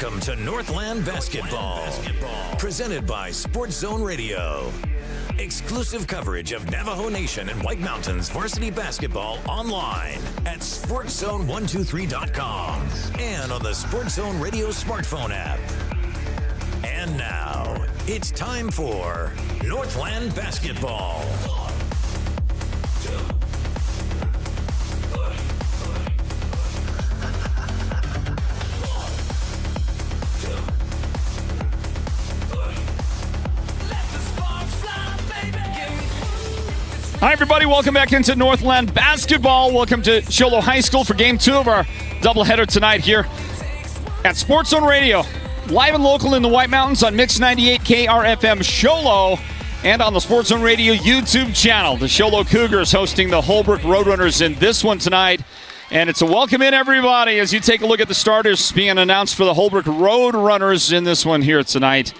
Welcome to Northland Basketball, presented by Sports Zone Radio. Exclusive coverage of Navajo Nation and White Mountains varsity basketball online at sportszone123.com and on the Sports Zone Radio smartphone app. And now, it's time for Northland Basketball. Hi, everybody. Welcome back into Northland Basketball. Welcome to Show Low High School for Game 2 of our doubleheader tonight here at Sports Zone Radio. Live and local in the White Mountains on Mix 98 KRFM Show Low and on the Sports Zone Radio YouTube channel. The Show Low Cougars hosting the Holbrook Roadrunners in this one tonight. And it's a welcome in, everybody, as you take a look at the starters being announced for the Holbrook Roadrunners in this one here tonight.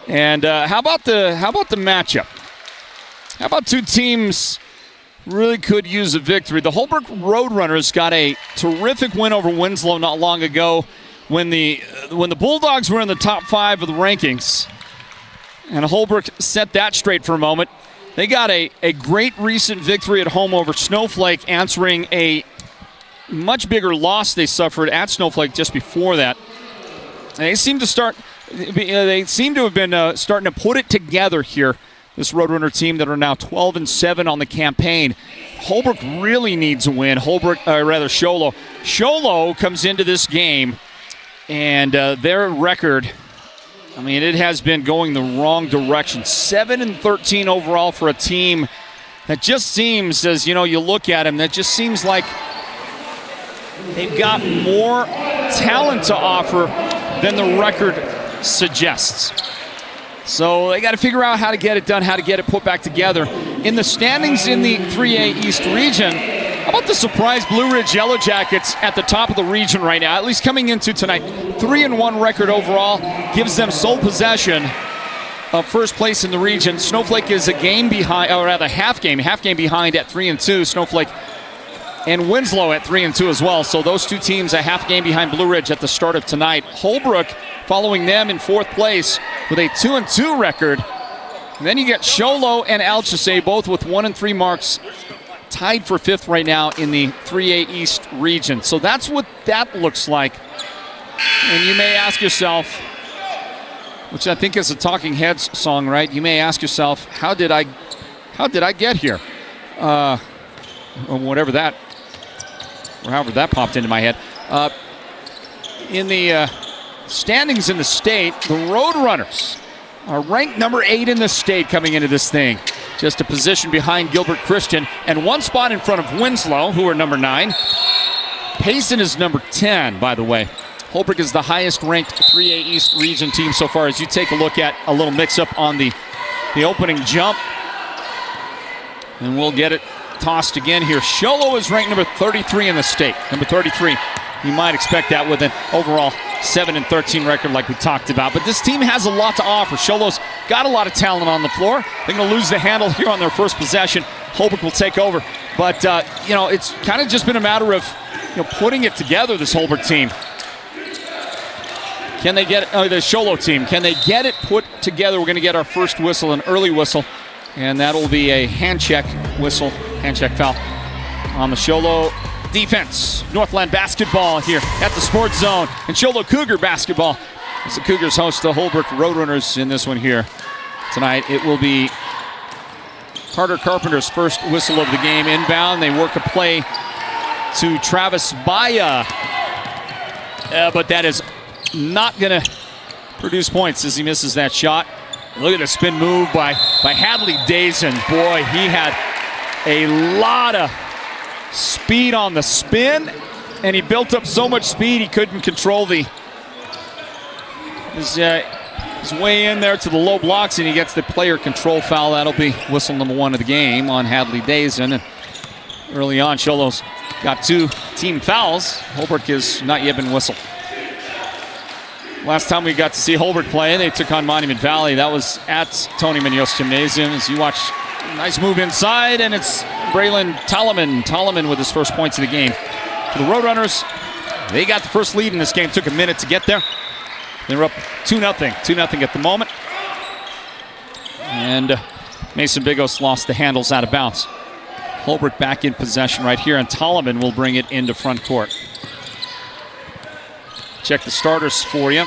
And how about the matchup? How about two teams really could use a victory? The Holbrook Roadrunners got a terrific win over Winslow not long ago when the Bulldogs were in the top 5 of the rankings. And Holbrook set that straight for a moment. They got a great recent victory at home over Snowflake, answering a much bigger loss they suffered at Snowflake just before that. And they seem to have been starting to put it together here. This Roadrunner team that are now 12-7 on the campaign. Holbrook really needs a win. Show Low. Show Low comes into this game, and their record, it has been going the wrong direction. 7-13 overall for a team that just seems, as you look at them, that just seems like they've got more talent to offer than the record suggests. So they got to figure out how to get it done, how to get it put back together. In the standings in the 3A East region, how about the surprise Blue Ridge Yellow Jackets at the top of the region right now, at least coming into tonight. 3-1 record overall, gives them sole possession of first place in the region. Snowflake is a game behind, or rather half game behind at 3-2. Snowflake and Winslow at 3-2 as well. So those two teams a half game behind Blue Ridge at the start of tonight. Holbrook following them in fourth place with a 2-2 record. And then you get Show Low and Alchese both with 1-3 marks, tied for fifth right now in the 3A East region. So that's what that looks like. And you may ask yourself, which I think is a Talking Heads song, right? You may ask yourself, how did I get here? Or however that popped into my head. In the standings in the state, the Roadrunners are ranked number 8 in the state coming into this thing. Just a position behind Gilbert Christian and one spot in front of Winslow, who are number 9. Payson is number 10, by the way. Holbrook is the highest ranked 3A East region team so far, as you take a look at a little mix-up on the opening jump. And we'll get it tossed again here. Show Low is ranked number 33 in the state. Number 33. You might expect that with an overall 7-13 record like we talked about. But this team has a lot to offer. Show Low's got a lot of talent on the floor. They're going to lose the handle here on their first possession. Holbrook will take over. But, it's kind of just been a matter of putting it together, this Holbrook team. Can they get it? The Show Low team, can they get it put together? We're going to get our first whistle, an early whistle. And that'll be a hand check whistle, hand check foul on the Show Low defense. Northland Basketball here at the Sports Zone, and Show Low Cougar Basketball as the Cougars host the Holbrook Roadrunners in this one here tonight. It will be Carter Carpenter's first whistle of the game. Inbound, they work a play to Travis Baya, but that is not going to produce points as he misses that shot. Look at the spin move by Hadley Dazen. Boy, he had a lot of speed on the spin, and he built up so much speed he couldn't control his way in there to the low blocks, and he gets the player control foul. That'll be whistle number 1 of the game on Hadley Dazen. And early on, Show Low's got 2 team fouls. Holbrook has not yet been whistled. Last time we got to see Holbrook play, they took on Monument Valley. That was at Tony Munoz Gymnasium. As you watch, nice move inside, and it's Braylon Tolleman with his first points of the game. For the Roadrunners, they got the first lead in this game. Took a minute to get there. They're up 2-0. 2-0 at the moment. And Mason Bigos lost the handles out of bounds. Holbrook back in possession right here, and Tolliman will bring it into front court. Check the starters for you.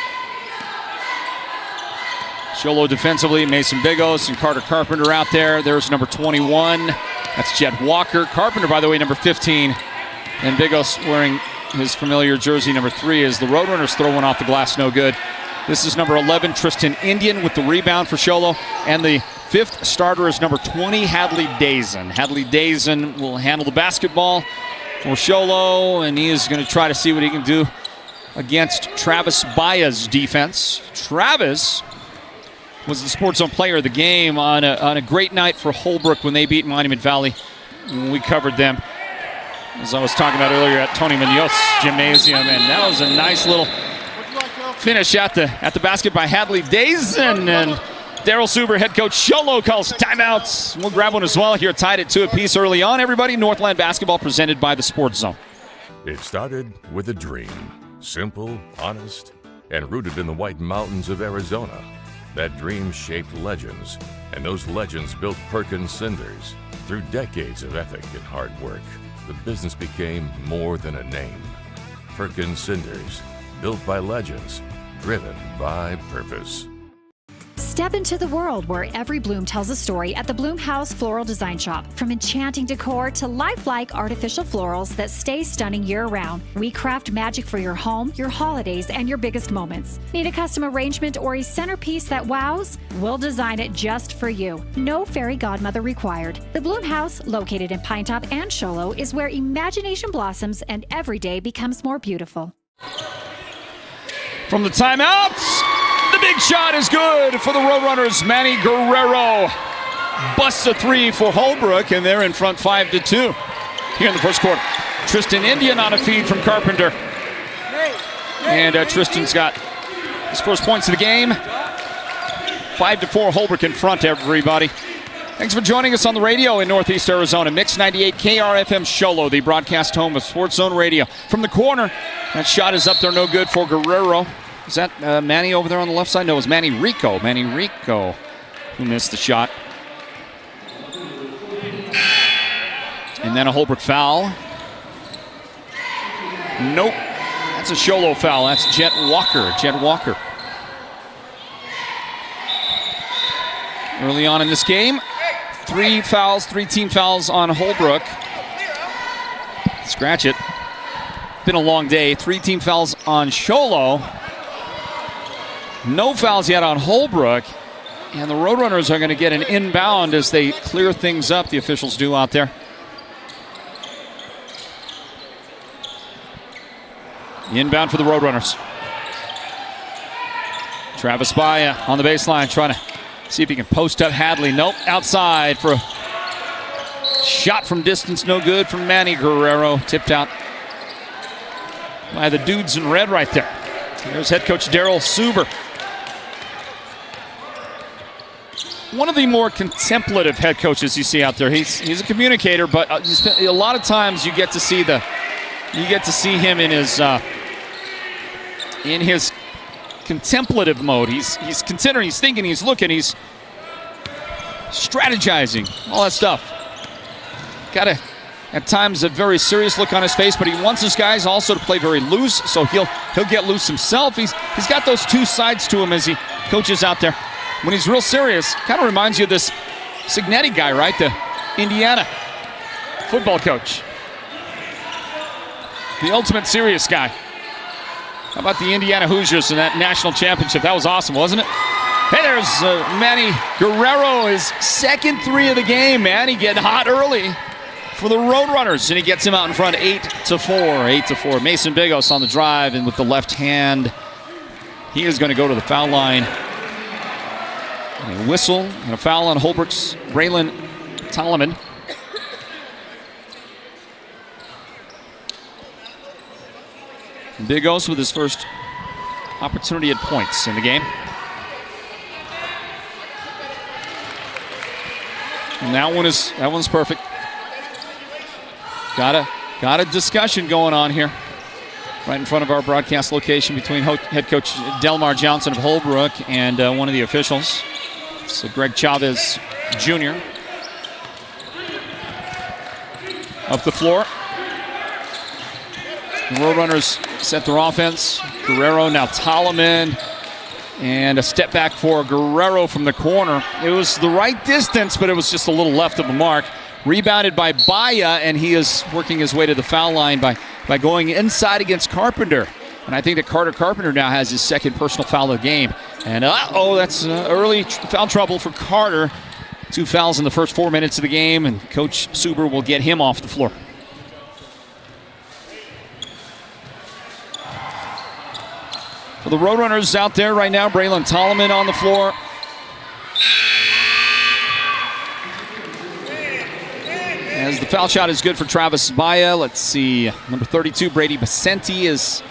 Show Low defensively, Mason Bigos and Carter Carpenter out there. There's number 21. That's Jet Walker. Carpenter, by the way, number 15. And Bigos wearing his familiar jersey, number 3, as the Roadrunners throw one off the glass, no good. This is number 11, Tristan Indian, with the rebound for Show Low. And the 5th starter is number 20, Hadley Dazen. Hadley Dazen will handle the basketball for Show Low, and he is going to try to see what he can do against Travis Baya's defense. Travis was the Sports Zone player of the game on a great night for Holbrook when they beat Monument Valley. We covered them, as I was talking about earlier, at Tony Munoz Gymnasium, and that was a nice little finish at the basket by Hadley Dazen. And Daryl Suber, head coach Show Low, calls timeouts. We'll grab one as well here, tied it to a piece early on. Everybody, Northland Basketball presented by the Sports Zone. It started with a dream, simple, honest, and rooted in the White Mountains of Arizona. That dream shaped legends, and those legends built Perkins Cinders. Through decades of ethic and hard work, the business became more than a name. Perkins Cinders, built by legends, driven by purpose. Step into the world where every bloom tells a story at the Bloom House Floral Design Shop. From enchanting decor to lifelike artificial florals that stay stunning year-round, we craft magic for your home, your holidays, and your biggest moments. Need a custom arrangement or a centerpiece that wows? We'll design it just for you. No fairy godmother required. The Bloom House, located in Pinetop and Show Low, is where imagination blossoms and every day becomes more beautiful. From the timeouts, the big shot is good for the Roadrunners. Manny Guerrero busts a 3 for Holbrook, and they're in front 5-2 here in the first quarter. Tristan Indian on a feed from Carpenter. And Tristan's got his first points of the game. 5-4, Holbrook in front, everybody. Thanks for joining us on the radio in Northeast Arizona. Mix 98 KRFM Show Low, the broadcast home of Sports Zone Radio. From the corner, that shot is up there, no good for Guerrero. Is that Manny over there on the left side? No, it was Manny Rico. Manny Rico who missed the shot. And then a Holbrook foul. Nope. That's a Show Low foul. That's Jet Walker. Jet Walker. Early on in this game, 3 fouls, 3 team fouls on Holbrook. Scratch it. Been a long day. 3 team fouls on Show Low. No fouls yet on Holbrook. And the Roadrunners are going to get an inbound as they clear things up, the officials do out there. Inbound for the Roadrunners. Travis Baya on the baseline trying to see if he can post up Hadley. Nope, outside for a shot from distance, no good from Manny Guerrero. Tipped out by the dudes in red right there. There's head coach Daryl Suber. One of the more contemplative head coaches you see out there. He's a communicator, but a lot of times you get to see him in his contemplative mode. He's considering, he's thinking, he's looking, he's strategizing, all that stuff. Got at times a very serious look on his face, but he wants his guys also to play very loose, so he'll get loose himself. He's got those two sides to him as he coaches out there. When he's real serious, kind of reminds you of this Signetti guy, right? The Indiana football coach. The ultimate serious guy. How about the Indiana Hoosiers in that national championship? That was awesome, wasn't it? Hey, there's Manny Guerrero, his second 3 of the game. Manny getting hot early for the Roadrunners, and he gets him out in front 8-4. 8-4. Mason Bigos on the drive, and with the left hand, he is going to go to the foul line. And a whistle and a foul on Holbrook's Braylon Tolliman. Bigos with his first opportunity at points in the game. And that one's perfect. Got a discussion going on here. right in front of our broadcast location between head coach Delmar Johnson of Holbrook and one of the officials. So Greg Chavez Jr. Up the floor. The Roadrunners set their offense. Guerrero, now Toloman. And a step back for Guerrero from the corner. It was the right distance, but it was just a little left of the mark. Rebounded by Baya, and he is working his way to the foul line by going inside against Carpenter. And I think that Carter Carpenter now has his second personal foul of the game. And that's early foul trouble for Carter. 2 fouls in the first 4 minutes of the game, and Coach Suber will get him off the floor. For the Roadrunners out there right now, Braylon Toloman on the floor. As the foul shot is good for Travis Baya. Let's see, number 32, Brady Basenti, is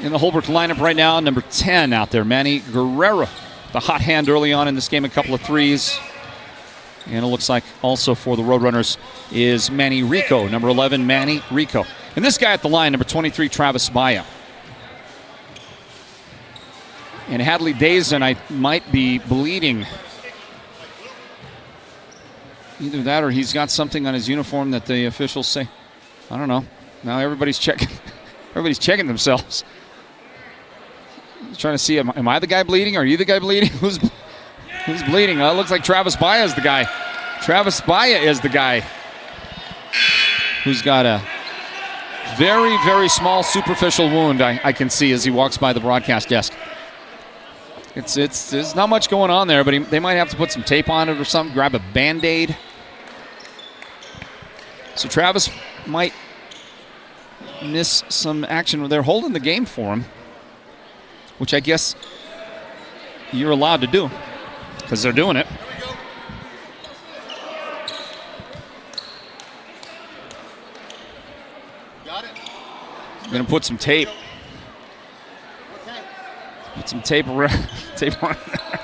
in the Holbrook lineup right now. Number 10 out there, Manny Guerrero. The hot hand early on in this game, a couple of threes. And it looks like also for the Roadrunners is Manny Rico, number 11, Manny Rico. And this guy at the line, number 23, Travis Baya. And Hadley Dazen, might be bleeding. Either that or he's got something on his uniform that the officials say. I don't know. Now everybody's checking. Everybody's checking themselves. Trying to see, am I the guy bleeding? Are you the guy bleeding? Who's bleeding? It looks like Travis Baya is the guy. Travis Baya is the guy who's got a very, very small superficial wound I can see as he walks by the broadcast desk. There's not much going on there, but they might have to put some tape on it or something, grab a Band-Aid. So Travis might miss some action. They're holding the game for him, which I guess you're allowed to do because they're doing it. Got it. I'm going to put some tape. Put some tape around. Tape on there.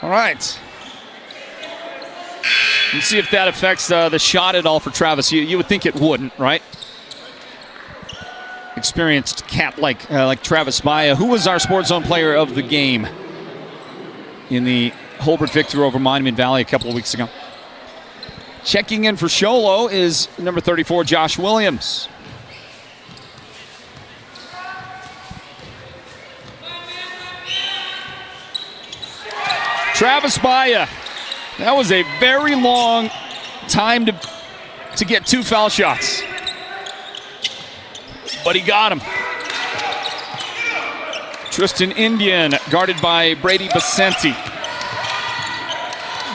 All right. Let's see if that affects the shot at all for Travis. You would think it wouldn't, right? Experienced cat like Travis Baya, who was our Sports Zone player of the game in the Holbrook victory over Monument Valley a couple of weeks ago. Checking in for Show Low is number 34, Josh Williams. Travis Baya. That was a very long time to get 2 foul shots. But he got him. Tristan Indian guarded by Brady Basenti.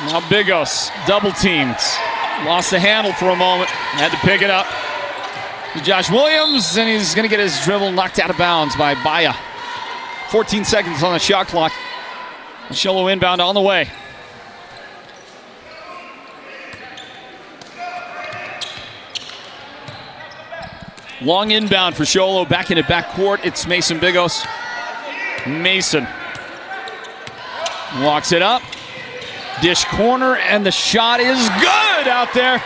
Now Bigos double teamed. Lost the handle for a moment. Had to pick it up. Josh Williams, and he's going to get his dribble knocked out of bounds by Baya. 14 seconds on the shot clock. Show Low inbound on the way. Long inbound for Show Low, back into backcourt. It's Mason Bigos. Mason walks it up. Dish corner, and the shot is good out there.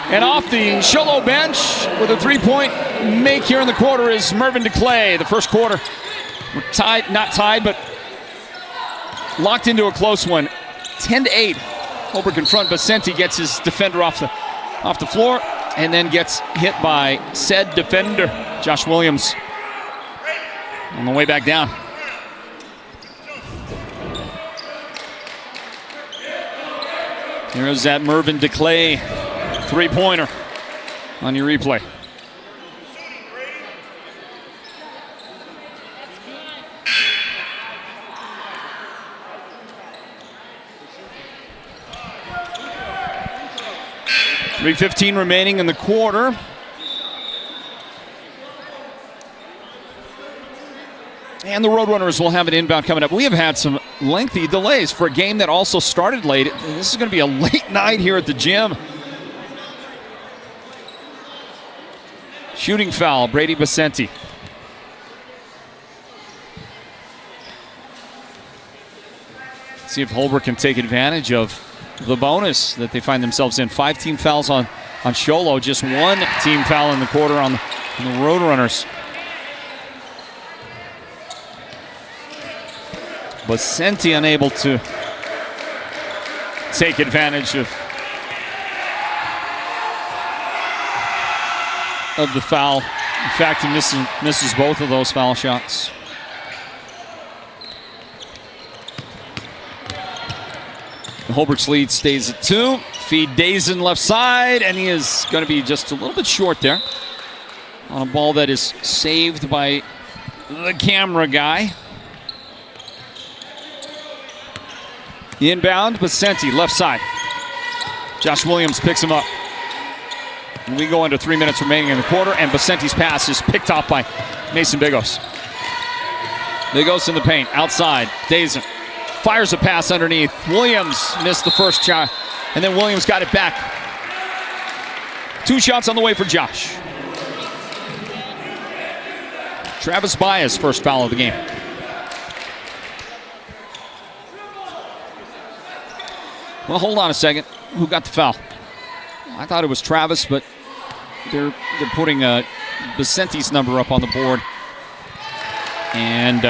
And off the Show Low bench with a 3-point make here in the quarter is Mervyn DeClay. The first quarter, we're tied, not tied, but locked into a close one. 10-8. Holbrook in front. Basenti gets his defender off the floor and then gets hit by said defender, Josh Williams, on the way back down. Here's that Mervyn DeClay 3-pointer on your replay. .3:15 remaining in the quarter. And the Roadrunners will have an inbound coming up. We have had some lengthy delays for a game that also started late. This is going to be a late night here at the gym. Shooting foul, Brady Basenti. See if Holbrook can take advantage of the bonus that they find themselves in. 5 team fouls on Show Low, just 1 team foul in the quarter on And the Roadrunners. Basenti unable to take advantage of the foul. In fact, he misses both of those foul shots. Holbrook's lead stays at 2. Feed Dazen left side, and he is going to be just a little bit short there on a ball that is saved by the camera guy. The inbound, Basenti, left side. Josh Williams picks him up. And we go into 3 minutes remaining in the quarter, and Basenti's pass is picked off by Mason Bigos. Bigos in the paint, outside. Dazen fires a pass underneath. Williams missed the first shot, and then Williams got it back. 2 shots on the way for Josh. Travis Baez, first foul of the game. Well, hold on a second. Who got the foul? I thought it was Travis, but they're putting Basenti's number up on the board. And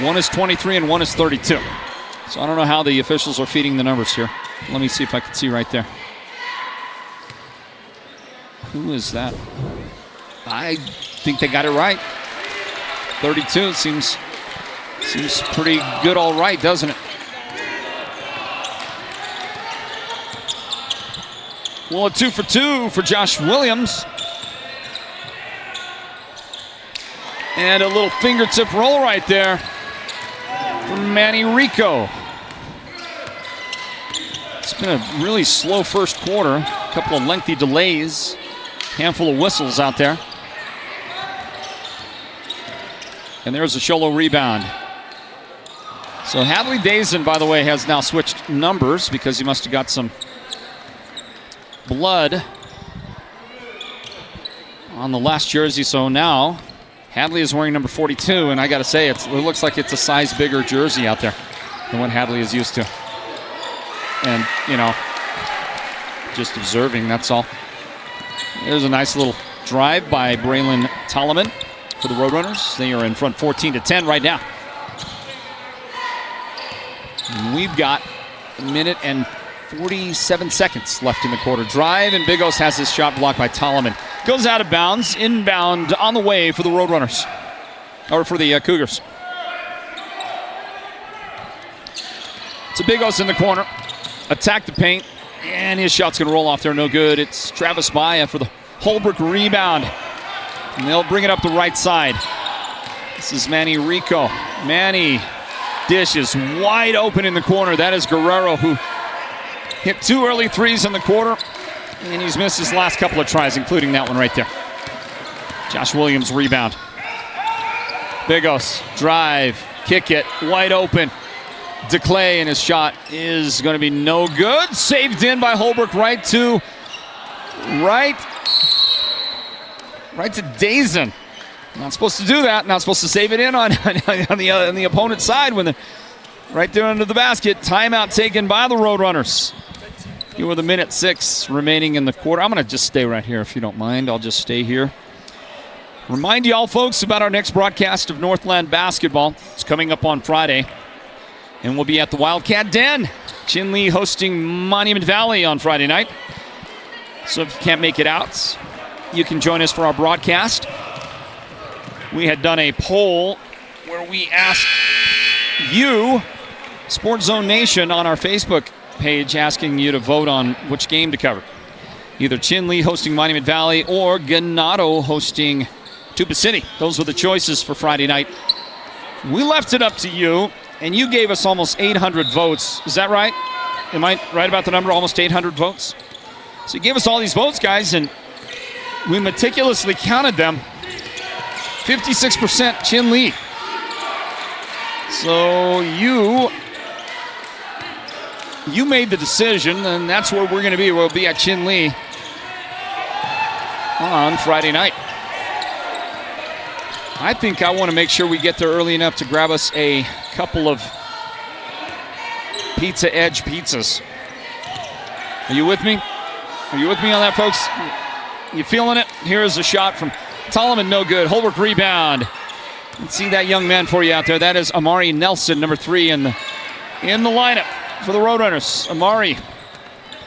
one is 23 and one is 32. So I don't know how the officials are feeding the numbers here. Let me see if I can see right there. Who is that? I think they got it right. 32 seems pretty good all right, doesn't it? Well, a 2 for 2 for Josh Williams. And a little fingertip roll right there from Manny Rico. It's been a really slow first quarter. A couple of lengthy delays. Handful of whistles out there. And there's a Show Low rebound. So Hadley Dazen, by the way, has now switched numbers because he must have got some blood on the last jersey. So now Hadley is wearing number 42, and I got to say, it looks like it's a size bigger jersey out there than what Hadley is used to. And, you know, just observing, that's all. There's a nice little drive by Braylon Tolliman for the Roadrunners. They are in front 14-10 right now. And we've got a minute and 47 seconds left in the quarter. Drive, and Bigos has his shot blocked by Tolliman. Goes out of bounds, inbound on the way for the Roadrunners. Or for the Cougars. It's a Bigos in the corner. Attack the paint, and his shot's going to roll off there, no good. It's Travis Baez for the Holbrook rebound. And they'll bring it up the right side. This is Manny Rico. Manny dishes wide open in the corner. That is Guerrero, who hit 2 early threes in the quarter, and he's missed his last couple of tries, including that one right there. Josh Williams rebound. Bigos, drive, kick it, wide open. DeClay, and his shot is going to be no good. Saved in by Holbrook right to Dazen. Not supposed to do that. Not supposed to save it in on the opponent's side when right there under the basket. Timeout taken by the Roadrunners. Here with a minute 6 remaining in the quarter. I'm going to just stay right here if you don't mind. I'll just stay here. Remind y'all folks about our next broadcast of Northland Basketball. It's coming up on Friday. And we'll be at the Wildcat Den. Chinle hosting Monument Valley on Friday night. So if you can't make it out, you can join us for our broadcast. We had done a poll where we asked you, Sports Zone Nation, on our Facebook page, asking you to vote on which game to cover. Either Chinle hosting Monument Valley or Ganado hosting Tuba City. Those were the choices for Friday night. We left it up to you, and you gave us almost 800 votes. Is that right? Am I right about the number? Almost 800 votes? So you gave us all these votes, guys, and we meticulously counted them. 56% Chinle. So you made the decision, and that's where we're going to be. We'll be at Chinle on Friday night. I think I want to make sure we get there early enough to grab us a couple of Pizza Edge pizzas. Are you with me? Are you with me on that, folks? You feeling it? Here is a shot from Tolleman, no good. Holbrook rebound. Let's see that young man for you out there. That is Amari Nelson, number 3 in the lineup for the Roadrunners. Amari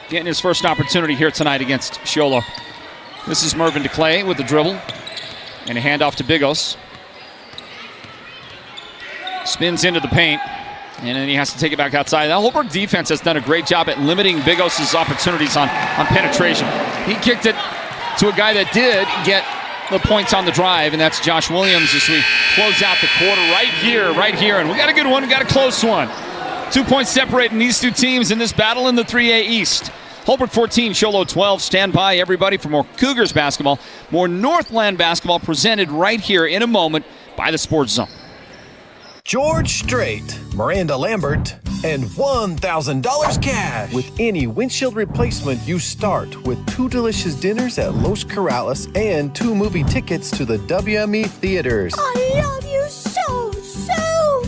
getting his first opportunity here tonight against Show Low. This is Mervyn DeClay with the dribble and a handoff to Bigos. Spins into the paint, and then he has to take it back outside. The Holbrook defense has done a great job at limiting Bigos' opportunities on penetration. He kicked it to a guy that did get the points on the drive, and that's Josh Williams as we close out the quarter right here. And we got a good one, we got a close one. 2 points separating these two teams in this battle in the 3A East. Holbrook 14, Show Low 12. Stand by, everybody, for more Cougars basketball, more Northland basketball presented right here in a moment by the Sports Zone. George Strait, Miranda Lambert, and $1,000 cash. With any windshield replacement, you start with 2 delicious dinners at Los Corrales and 2 movie tickets to the WME theaters. I love you so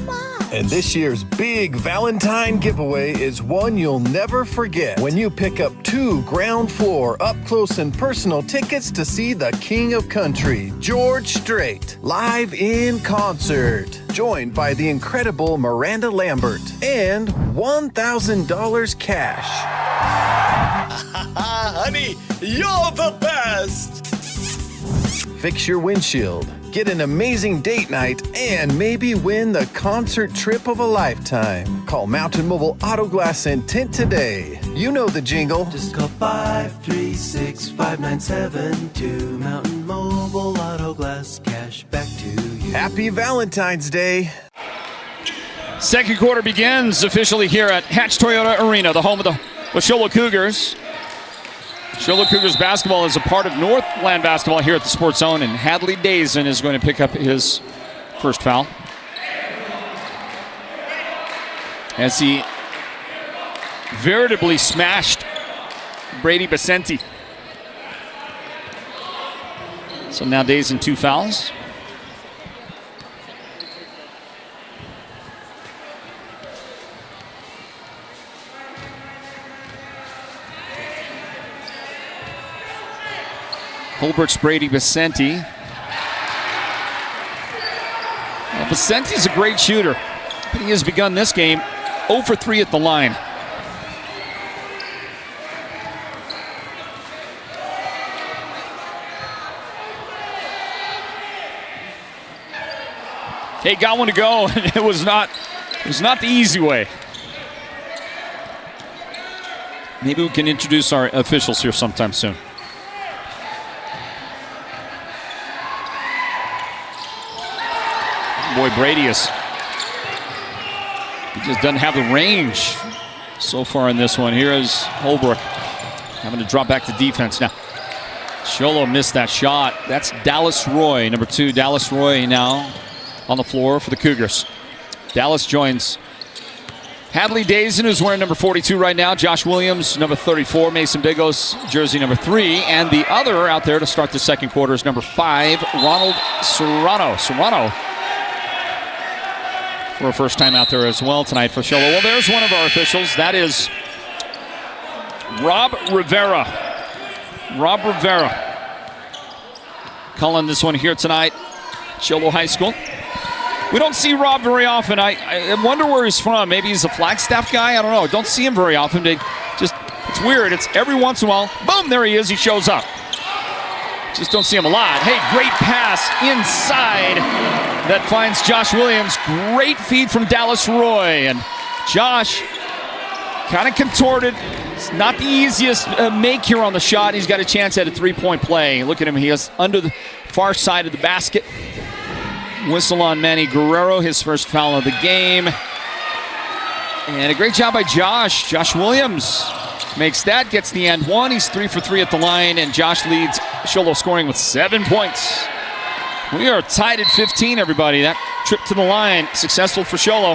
much. And this year's big Valentine giveaway is one you'll never forget when you pick up 2 ground floor up close and personal tickets to see the King of Country, George Strait, live in concert. Joined by the incredible Miranda Lambert and $1,000 cash. Honey, you're the best! Fix your windshield, get an amazing date night, and maybe win the concert trip of a lifetime. Call Mountain Mobile Auto Glass and Tint today. You know the jingle. Just call 536-5972. Mountain Mobile Auto Glass, cash back to you. Happy Valentine's Day. Second quarter begins officially here at Hatch Toyota Arena, the home of the Show Low Cougars. Show Low Cougars basketball is a part of Northland Basketball here at the Sports Zone, and Hadley Dazen is going to pick up his first foul as he veritably smashed Brady Basenti. So now Dazen 2 fouls. Holbrook's Brady Basenti. Well, Basenti's a great shooter, but he has begun this game 0 for 3 at the line. Hey, got one to go, and it was not the easy way. Maybe we can introduce our officials here sometime soon. Boy, Brady he just doesn't have the range so far in this one. Here is Holbrook having to drop back to defense now. Show Low missed that shot. That's Dallas Roy, number 2. Dallas Roy now on the floor for the Cougars. Dallas joins Hadley Dazen, who's wearing number 42 right now. Josh Williams, number 34. Mason Bigos, jersey number 3. And the other out there to start the second quarter is number 5, Ronald Serrano. For a first time out there as well tonight for Show Low. Well, there's one of our officials. That is Rob Rivera. Rob Rivera calling this one here tonight, Show Low High School. We don't see Rob very often. I wonder where he's from. Maybe he's a Flagstaff guy. I don't know. Don't see him very often. It's weird. It's every once in a while, boom, there he is. He shows up. Just don't see him a lot. Hey, great pass inside that finds Josh Williams. Great feed from Dallas Roy. And Josh kind of contorted. It's not the easiest make here on the shot. He's got a chance at a 3-point play. Look at him. He is under the far side of the basket. Whistle on Manny Guerrero, his first foul of the game. And a great job by Josh. Josh Williams makes that, gets the and one. He's 3 for 3 at the line, and Josh leads Show Low scoring with 7 points. We are tied at 15, everybody. That trip to the line, successful for Show Low.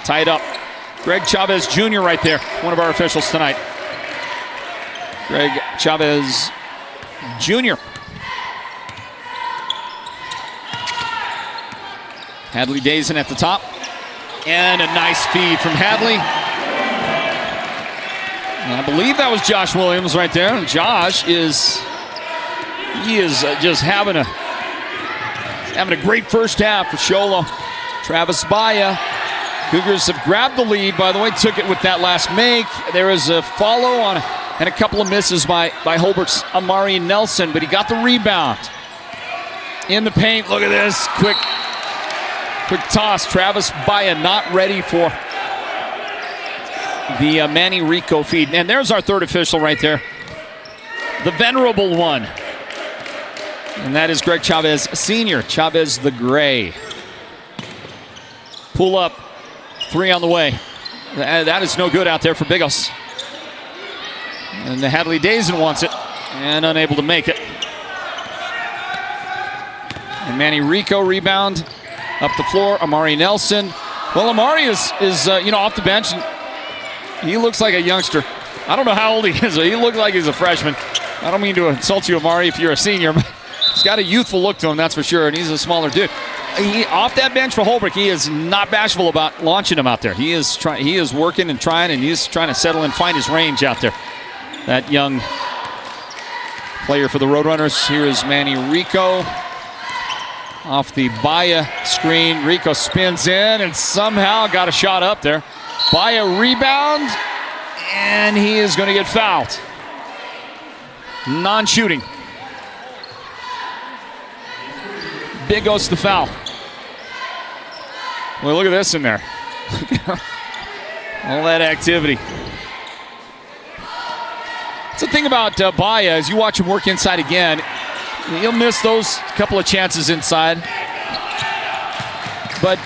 Tied up. Greg Chavez Jr. right there, one of our officials tonight. Greg Chavez Jr. Hadley Dazen at the top. And a nice feed from Hadley. And I believe that was Josh Williams right there. And Josh is just having a having a great first half for Show Low. Travis Baya. Cougars have grabbed the lead, by the way, took it with that last make. There is a follow on and a couple of misses by Holbrook's Amari Nelson, but he got the rebound. In the paint, look at this, quick toss. Travis Baya not ready for the Manny Rico feed. And there's our third official right there. The venerable one. And that is Greg Chavez Sr., Chavez the Gray. Pull up, 3 on the way. That is no good out there for Bigos. And the Hadley Dazen wants it and unable to make it. And Manny Rico rebound up the floor. Amari Nelson. Well, Amari is off the bench. And he looks like a youngster. I don't know how old he is, but he looks like he's a freshman. I don't mean to insult you, Amari, if you're a senior, but he's got a youthful look to him, that's for sure, and he's a smaller dude. Off that bench for Holbrook, he is not bashful about launching him out there. He is working and trying, and he's trying to settle and find his range out there. That young player for the Roadrunners. Here is Manny Rico. Off the Baya screen, Rico spins in and somehow got a shot up there. Baya rebound, and he is going to get fouled. Non-shooting. Bigos the foul. Well, look at this in there. All that activity. It's the thing about Baya, as you watch him work inside again, he'll miss those couple of chances inside. But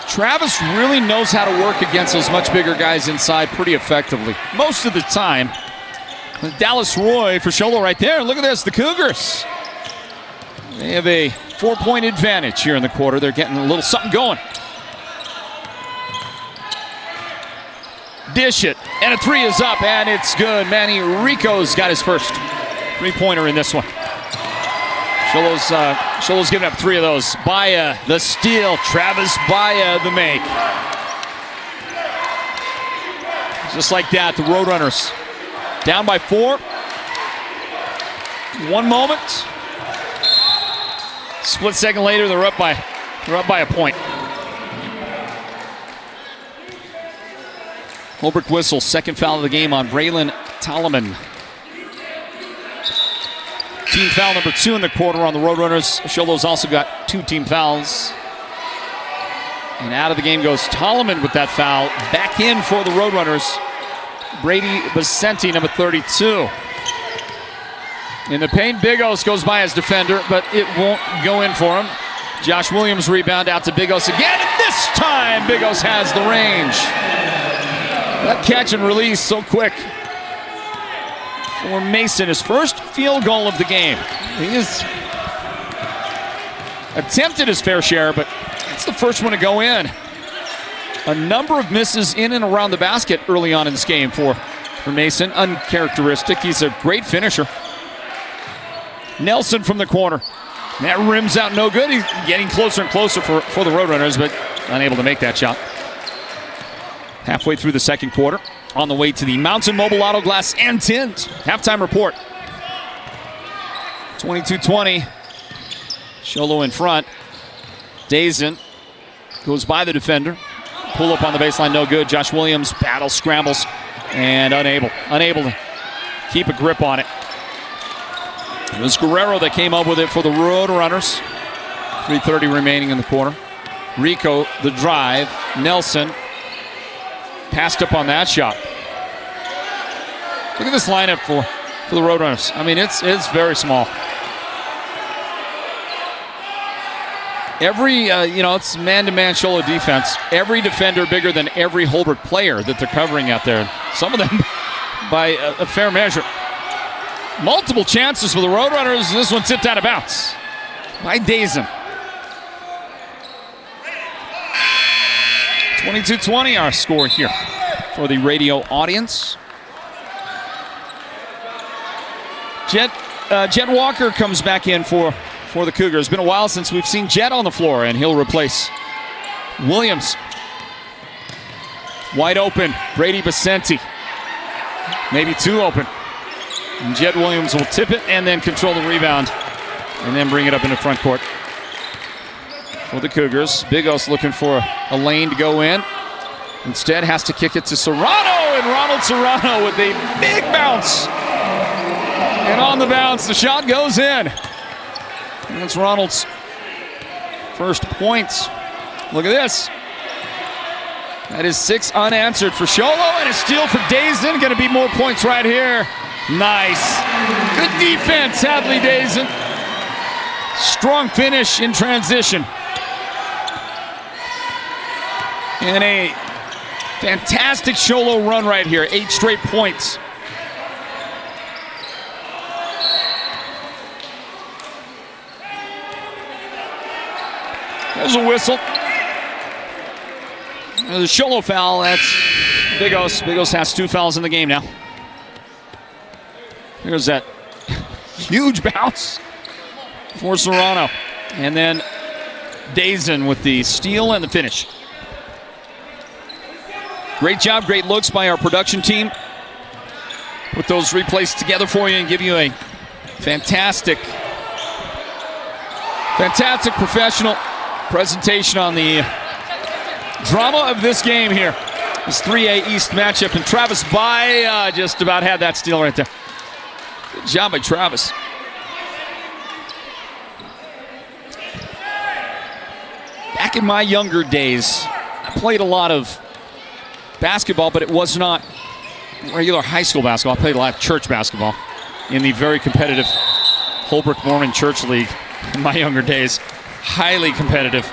Travis really knows how to work against those much bigger guys inside pretty effectively. Most of the time. Dallas Roy for Show Low right there. Look at this, the Cougars. They have a 4-point advantage here in the quarter. They're getting a little something going. Dish it, and a 3 is up, and it's good. Manny Rico's got his first 3-pointer in this one. Show Low's giving up 3 of those. Baya, the steal. Travis Baya, the make. Just like that, the Roadrunners down by 4. 1 moment. Split second later, they're up by a point. Holbrook whistle, second foul of the game on Braylon Talaman. Team foul number 2 in the quarter on the Roadrunners. Show Low's also got 2 team fouls. And out of the game goes Talaman with that foul. Back in for the Roadrunners, Brady Vicente, number 32. In the paint, Bigos goes by as defender, but it won't go in for him. Josh Williams rebound out to Bigos again, and this time Bigos has the range. That catch and release so quick for Mason, his first field goal of the game. He has attempted his fair share, but it's the first one to go in. A number of misses in and around the basket early on in this game for Mason. Uncharacteristic. He's a great finisher. Nelson from the corner. That rims out no good. He's getting closer and closer for the Roadrunners, but unable to make that shot. Halfway through the second quarter, on the way to the Mountain Mobile Auto Glass and Tint halftime report. 22-20. Show Low in front. Dazen goes by the defender. Pull up on the baseline, no good. Josh Williams battles, scrambles, and unable to keep a grip on it. It was Guerrero that came up with it for the Roadrunners. 3:30 remaining in the quarter. Rico, the drive. Nelson passed up on that shot. Look at this lineup for the Roadrunners. I mean, it's very small. Every, it's man-to-man Show Low defense. Every defender bigger than every Holbrook player that they're covering out there. Some of them by a fair measure. Multiple chances for the Roadrunners. This one tipped out of bounds by Dazen. 22-20 our score here for the radio audience. Jet Walker comes back in for the Cougars. It's been a while since we've seen Jet on the floor, and he'll replace Williams. Wide open, Brady Vicente. Maybe 2 open. And Jet Williams will tip it and then control the rebound and then bring it up into front court for the Cougars. Bigos looking for a lane to go in. Instead has to kick it to Serrano, and Ronald Serrano with a big bounce. And on the bounce, the shot goes in. And that's Ronald's first points. Look at this. That is 6 unanswered for Show Low, and a steal for Dazen. Going to be more points right here. Nice. Good defense, Hadley Dazen. Strong finish in transition. And a fantastic Show Low run right here. 8 straight points. There's a whistle. There's a Show Low foul. That's Bigos. Bigos has 2 fouls in the game now. Here's that huge bounce for Serrano. And then Dazen with the steal and the finish. Great job, great looks by our production team. Put those replays together for you and give you a fantastic professional presentation on the drama of this game here. This 3A East matchup, and Travis By just about had that steal right there. Good job by Travis. Back in my younger days, I played a lot of basketball, but it was not regular high school basketball. I played a lot of church basketball in the very competitive Holbrook Mormon Church League in my younger days. Highly competitive.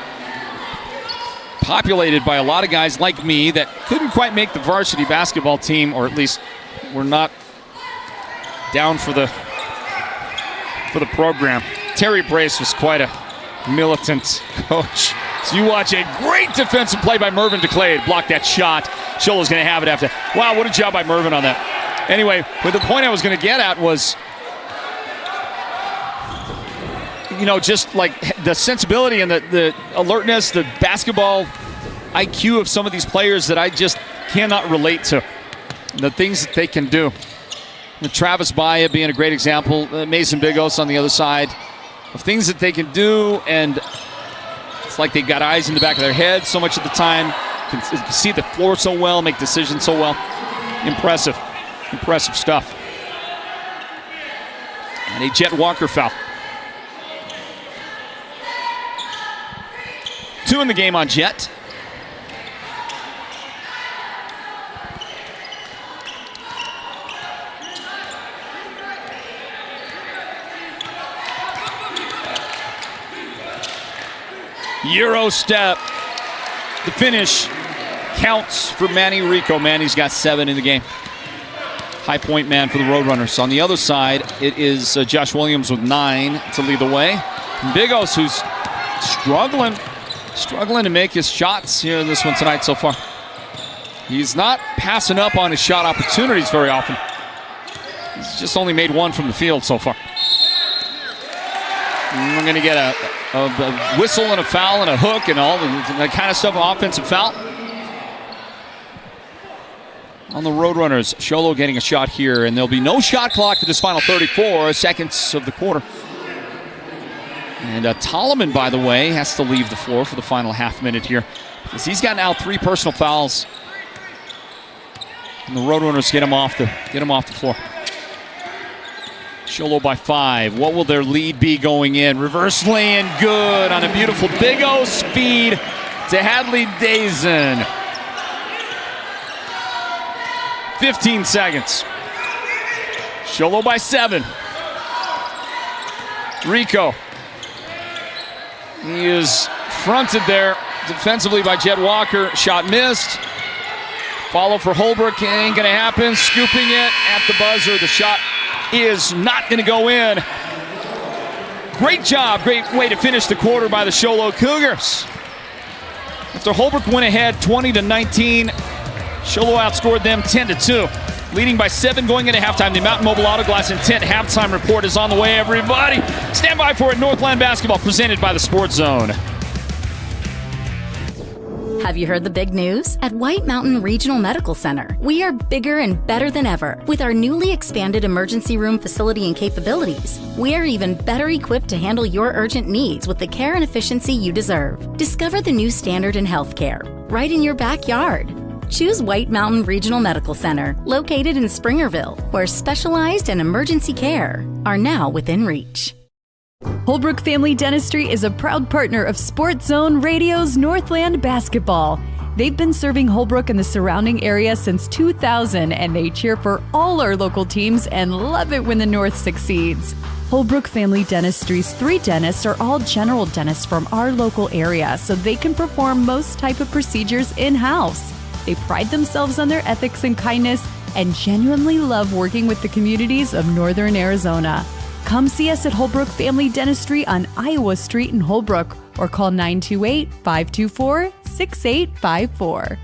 Populated by a lot of guys like me that couldn't quite make the varsity basketball team, or at least were not down for the program. Terry Brace was quite a militant coach. So you watch a great defensive play by Mervyn DeClade. Block that shot. Show Low's going to have it after. Wow, what a job by Mervyn on that. Anyway, but the point I was going to get at was, you know, just like the sensibility and the alertness, the basketball IQ of some of these players that I just cannot relate to. The things that they can do. The Travis Baya being a great example. Mason Bigos on the other side. Of things that they can do, and it's like they've got eyes in the back of their head so much of the time. Can see the floor so well, make decisions so well. Impressive stuff. And a Jet Walker foul. 2 in the game on Jet. Euro step. The finish counts for Manny Rico. Manny's got 7 in the game. High point man for the Roadrunners. On the other side, it is Josh Williams with 9 to lead the way. And Bigos, who's struggling to make his shots here in this one tonight so far. He's not passing up on his shot opportunities very often. He's just only made 1 from the field so far. And we're going to get a whistle and a foul and a hook and all that kind of stuff, offensive foul. On the Roadrunners, Show Low getting a shot here, and there'll be no shot clock for this final 34 seconds of the quarter. And Tolleman, by the way, has to leave the floor for the final half minute here, because he's got now 3 personal fouls. And the Roadrunners get him off the floor. Show Low by 5. What will their lead be going in? Reverse lay-in, good on a beautiful Big O speed to Hadley Dazen. 15 seconds. Show Low by 7. Rico. He is fronted there defensively by Jet Walker. Shot missed. Follow for Holbrook. Ain't going to happen. Scooping it at the buzzer. The shot is not going to go in. Great job. Great way to finish the quarter by the Show Low Cougars. After Holbrook went ahead 20-19, Show Low outscored them 10-2. Leading by 7 going into halftime. The Mountain Mobile Auto Glass Intent halftime report is on the way, everybody. Stand by for it. Northland Basketball presented by the Sports Zone. Have you heard the big news? At White Mountain Regional Medical Center, we are bigger and better than ever. With our newly expanded emergency room facility and capabilities, we are even better equipped to handle your urgent needs with the care and efficiency you deserve. Discover the new standard in healthcare, right in your backyard. Choose White Mountain Regional Medical Center, located in Springerville, where specialized and emergency care are now within reach. Holbrook Family Dentistry is a proud partner of Sports Zone Radio's Northland Basketball. They've been serving Holbrook and the surrounding area since 2000, and they cheer for all our local teams and love it when the North succeeds. Holbrook Family Dentistry's 3 dentists are all general dentists from our local area, so they can perform most type of procedures in-house. They pride themselves on their ethics and kindness and genuinely love working with the communities of Northern Arizona. Come see us at Holbrook Family Dentistry on Iowa Street in Holbrook or call 928-524-6854.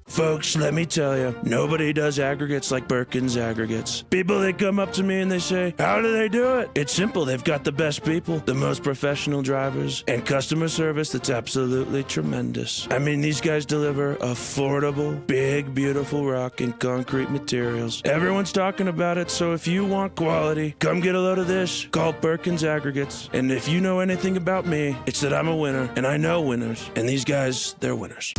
Folks, let me tell you, nobody does aggregates like Perkins Aggregates. People, they come up to me and they say, how do they do it? It's simple. They've got the best people, the most professional drivers, and customer service that's absolutely tremendous. I mean, these guys deliver affordable, big, beautiful rock and concrete materials. Everyone's talking about it, so if you want quality, come get a load of this. Call Perkins Aggregates. And if you know anything about me, it's that I'm a winner, and I know winners. And these guys, they're winners.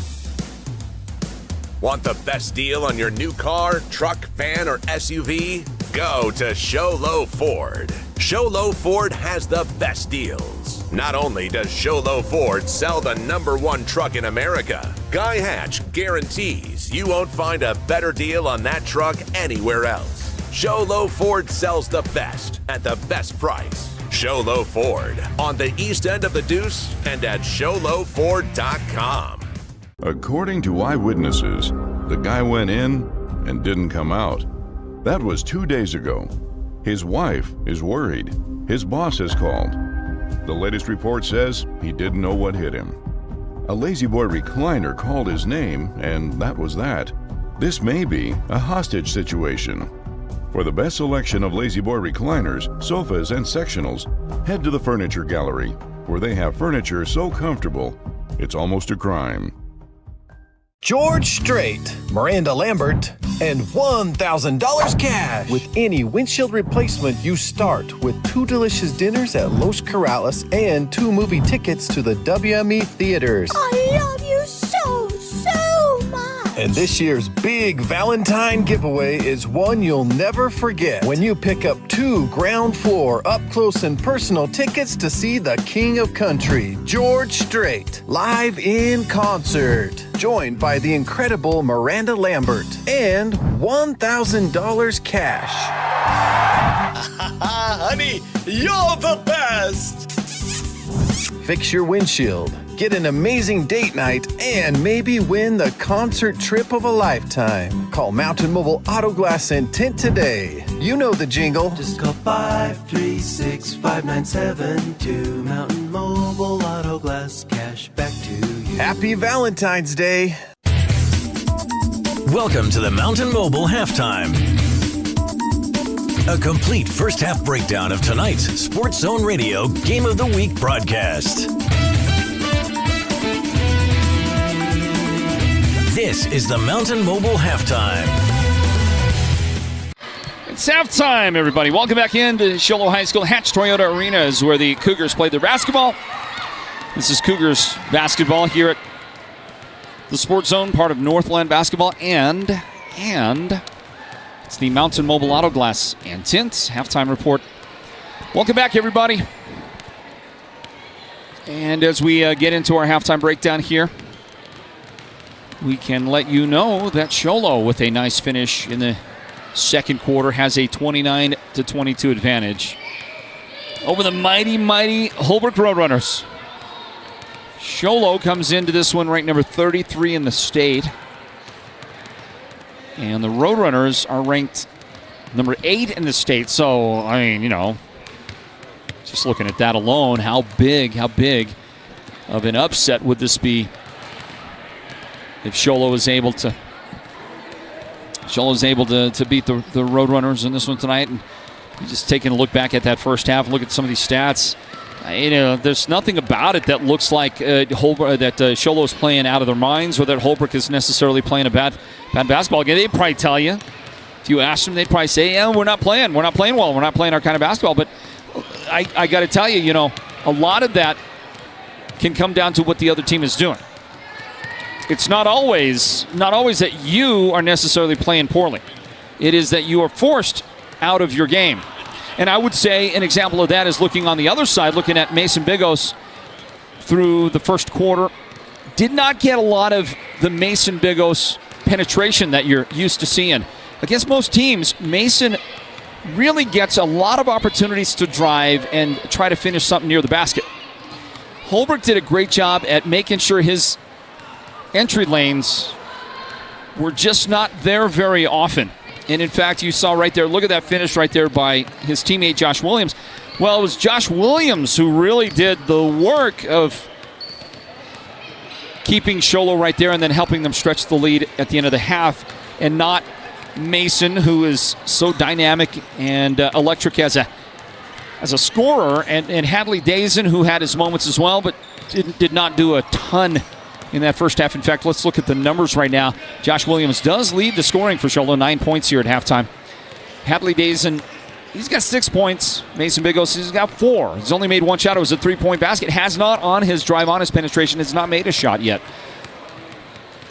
Want the best deal on your new car, truck, van, or SUV? Go to Show Low Ford. Show Low Ford has the best deals. Not only does Show Low Ford sell the #1 truck in America, Guy Hatch guarantees you won't find a better deal on that truck anywhere else. Show Low Ford sells the best at the best price. Show Low Ford on the east end of the Deuce and at showlowford.com. According to eyewitnesses, the guy went in and didn't come out. That was 2 days ago. His wife is worried. His boss has called. The latest report says he didn't know what hit him. A Lazy Boy recliner called his name, and that was that. This may be a hostage situation. For the best selection of Lazy Boy recliners, sofas, and sectionals, head to the Furniture Gallery, where they have furniture so comfortable, it's almost a crime. George Strait, Miranda Lambert, and $1,000 cash. With any windshield replacement, you start with 2 delicious dinners at Los Corrales and 2 movie tickets to the WME theaters. I love you so much. And this year's big Valentine giveaway is one you'll never forget when you pick up 2 ground floor up close and personal tickets to see the King of Country, George Strait, live in concert. Joined by the incredible Miranda Lambert and $1,000 cash. Honey, you're the best! Fix your windshield, get an amazing date night, and maybe win the concert trip of a lifetime. Call Mountain Mobile Auto Glass and Tint today. You know the jingle. Just call 536-5972. Mountain Mobile Auto Glass, cash back to you. Happy Valentine's Day. Welcome to the Mountain Mobile Halftime. A complete first half breakdown of tonight's Sports Zone Radio Game of the Week broadcast. This is the Mountain Mobile Halftime. It's halftime, everybody. Welcome back into Show Low High School. Hatch Toyota Arena is where the Cougars play their basketball. This is Cougars basketball here at the Sports Zone, part of Northland Basketball, and it's the Mountain Mobile Auto Glass and Tints halftime report. Welcome back, everybody. And as we get into our halftime breakdown here, we can let you know that Show Low, with a nice finish in the second quarter, has a 29-22 advantage over the mighty Holbrook Roadrunners. Show Low comes into this one ranked number 33 in the state. And the Roadrunners are ranked number 8 in the state. So, I mean, you know, just looking at that alone, how big of an upset would this be if Show Low is able to beat the Roadrunners in this one tonight. And just taking a look back at that first half, look at some of these stats. there's nothing about it that looks like Show Low's playing out of their minds or that Holbrook is necessarily playing a bad basketball game. They'd probably tell you. If you ask them, they'd probably say, yeah, we're not playing well. We're not playing our kind of basketball. But I got to tell you, a lot of that can come down to what the other team is doing. It's not always that you are necessarily playing poorly. It is that you are forced out of your game. And I would say an example of that is looking on the other side, looking at Mason Bigos through the first quarter. Did not get a lot of the Mason Bigos penetration that you're used to seeing. Against most teams, Mason really gets a lot of opportunities to drive and try to finish something near the basket. Holbrook did a great job at making sure his entry lanes were just not there very often. And in fact, you saw right there, look at that finish right there by his teammate Josh Williams. Well, it was Josh Williams who really did the work of keeping Show Low right there and then helping them stretch the lead at the end of the half, and not Mason, who is so dynamic and electric as a scorer, and Hadley Dazen, who had his moments as well, but did not do a ton in that first half. In fact, let's look at the numbers right now. Josh Williams does lead the scoring for Show Low, 9 points here at halftime. Hadley Dazen, he's got 6 points. Mason Bigos, he's got 4. He's only made one shot. It was a 3-point basket. Has not, on his drive, on his penetration, has not made a shot yet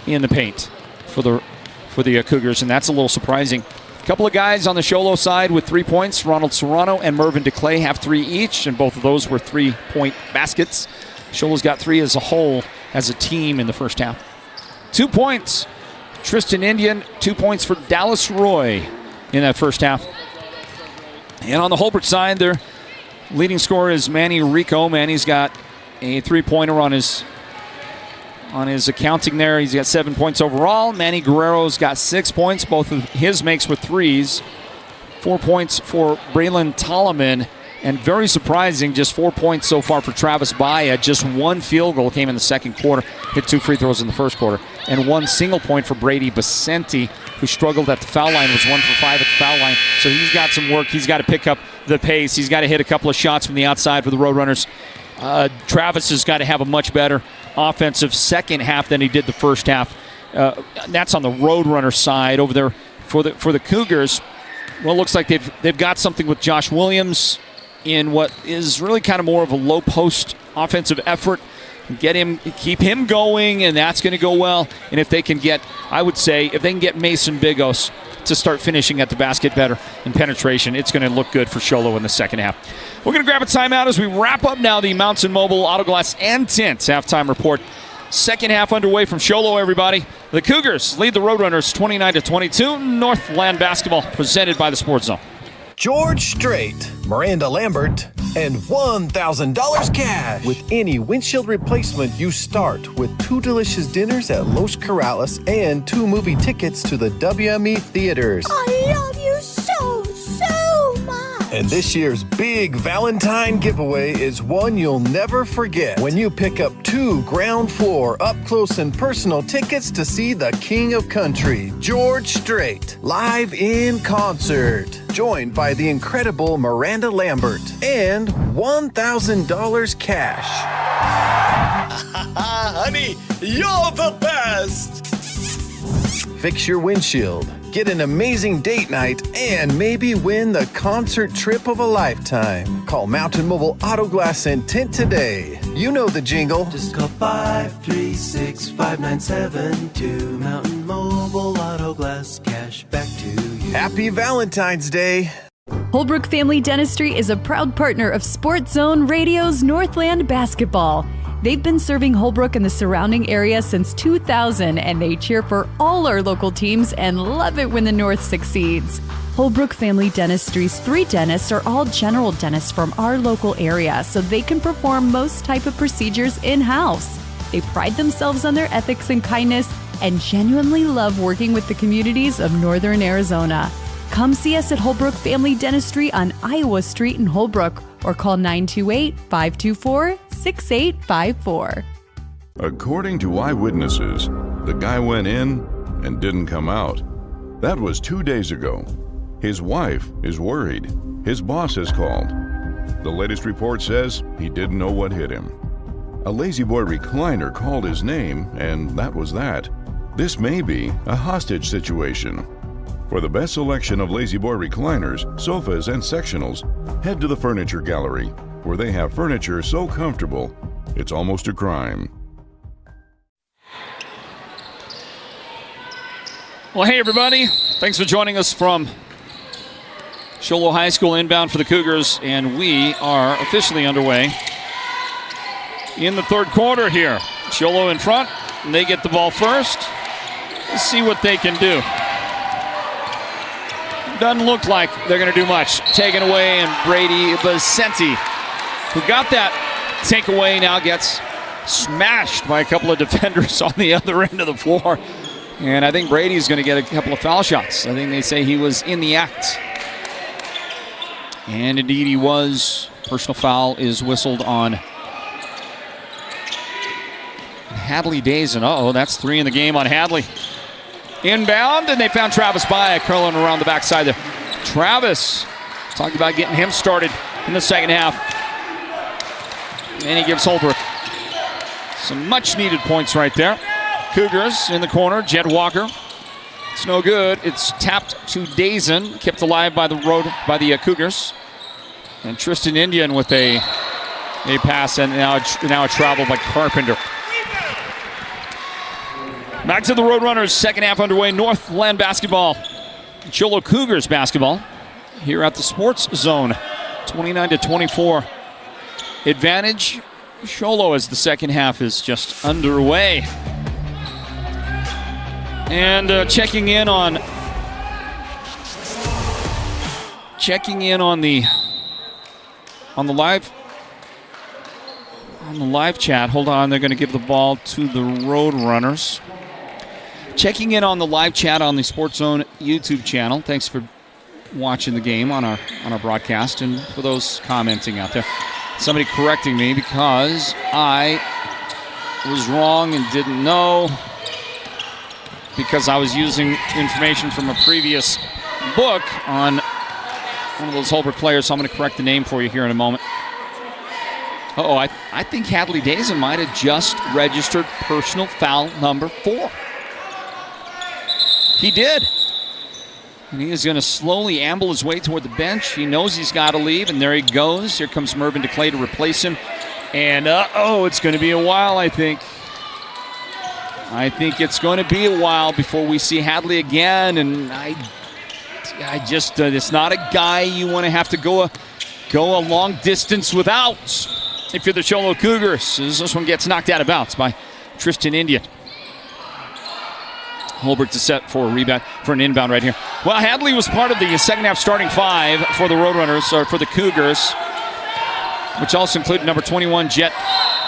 in the paint for the Cougars, and that's a little surprising. A couple of guys on the Show Low side with 3 points. Ronald Serrano and Mervyn DeClay have 3 each, and both of those were 3-point baskets. Show Low's got 3 as a whole, as a team in the first half. 2 points. Tristan Indian, 2 points for Dallas Roy in that first half. And on the Holbrook side, their leading scorer is Manny Rico. Manny's got a 3-pointer on his accounting there. He's got 7 points overall. Manny Guerrero's got 6 points. Both of his makes were 3s. 4 points for Braylon Tolliman. And very surprising, just 4 points so far for Travis Baya. Just 1 field goal came in the second quarter. Hit 2 free throws in the first quarter. And 1 single point for Brady Basenti, who struggled at the foul line, was 1 for 5 at the foul line. So he's got some work. He's got to pick up the pace. He's got to hit a couple of shots from the outside for the Roadrunners. Travis has got to have a much better offensive second half than he did the first half. That's on the Roadrunner side. Over there for the Cougars, well, it looks like they've got something with Josh Williams in what is really kind of more of a low post offensive effort. Keep him going, and that's going to go well. And if they can get Mason Bigos to start finishing at the basket better in penetration, it's going to look good for Show Low in the second half. We're going to grab a timeout as we wrap up now the Mountain Mobile Auto Glass and Tints halftime report. Second half underway from Show Low, everybody. The Cougars lead the Roadrunners 29-22. Northland Basketball presented by the Sports Zone. George Strait, Miranda Lambert, and $1,000 cash. With any windshield replacement, you start with 2 delicious dinners at Los Corrales and 2 movie tickets to the WME theaters. I love you so much. And this year's big Valentine giveaway is one you'll never forget when you pick up 2 ground floor up close and personal tickets to see the King of Country, George Strait, live in concert. Joined by the incredible Miranda Lambert and $1,000 cash. Honey, you're the best. Fix your windshield, get an amazing date night, and maybe win the concert trip of a lifetime. Call Mountain Mobile Auto Glass and Tint today. You know the jingle. Just call 536-5972. Mountain Mobile Auto Glass, cash back to you. Happy Valentine's Day. Holbrook Family Dentistry is a proud partner of Sports Zone Radio's Northland Basketball. They've been serving Holbrook and the surrounding area since 2000, and they cheer for all our local teams and love it when the North succeeds. Holbrook Family Dentistry's 3 dentists are all general dentists from our local area, so they can perform most type of procedures in-house. They pride themselves on their ethics and kindness and genuinely love working with the communities of Northern Arizona. Come see us at Holbrook Family Dentistry on Iowa Street in Holbrook, or call 928-524-6854. According to eyewitnesses, the guy went in and didn't come out. That was 2 days ago. His wife is worried. His boss has called. The latest report says he didn't know what hit him. A Lazy Boy recliner called his name, and that was that. This may be a hostage situation. For the best selection of Lazy Boy recliners, sofas, and sectionals, head to the Furniture Gallery, where they have furniture so comfortable, it's almost a crime. Well, hey, everybody. Thanks for joining us from Show Low High School inbound for the Cougars, and we are officially underway in the third quarter here. Show Low in front, and they get the ball first. Let's see what they can do. Doesn't look like they're going to do much. Taken away, and Brady Basenti, who got that takeaway, now gets smashed by a couple of defenders on the other end of the floor. And I think Brady's going to get a couple of foul shots. I think they say he was in the act. And indeed he was. Personal foul is whistled on Hadley Dazen. Uh-oh, that's 3 in the game on Hadley. Inbound, and they found Travis Baya curling around the backside there. Travis, talked about getting him started in the second half. And he gives Holbrook some much-needed points right there. Cougars in the corner, Jed Walker. It's no good. It's tapped to Dazen, kept alive by the Cougars. And Tristan Indian with a pass, and now a travel by Carpenter. Back to the Roadrunners, second half underway. Northland Basketball, Show Low Cougars basketball here at the Sports Zone. 29-24 advantage. Show Low as the second half is just underway. And checking in on the live chat. Hold on, they're going to give the ball to the Roadrunners. Checking in on the live chat on the Sports Zone YouTube channel. Thanks for watching the game on our broadcast, and for those commenting out there. Somebody correcting me because I was wrong and didn't know, because I was using information from a previous book on one of those Holbrook players, so I'm going to correct the name for you here in a moment. I think Hadley Dazen might have just registered personal foul number 4. He did. And he is going to slowly amble his way toward the bench. He knows he's got to leave, and there he goes. Here comes Mervyn DeClay to replace him. And it's going to be a while, I think. I think it's going to be a while before we see Hadley again, and I just it's not a guy you want to have to go a long distance without if you're the Show Low Cougars. This one gets knocked out of bounds by Tristan Indian. Holbrook to set for a rebound, for an inbound right here. Well, Hadley was part of the second half starting 5 for the Roadrunners, or for the Cougars, which also included number 21, Jet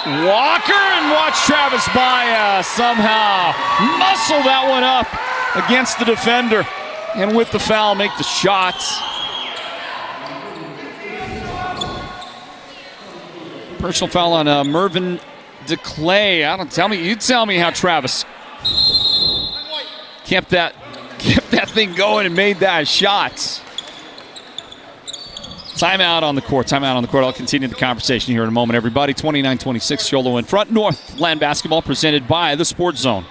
Walker, and watch Travis Baya somehow muscle that one up against the defender, and with the foul make the shots. Personal foul on Mervyn DeClay. You tell me how Travis kept that thing going and made that shot. Timeout on the court. I'll continue the conversation here in a moment, everybody. 29-26, Show Low in front. Northland Basketball presented by the Sports Zone.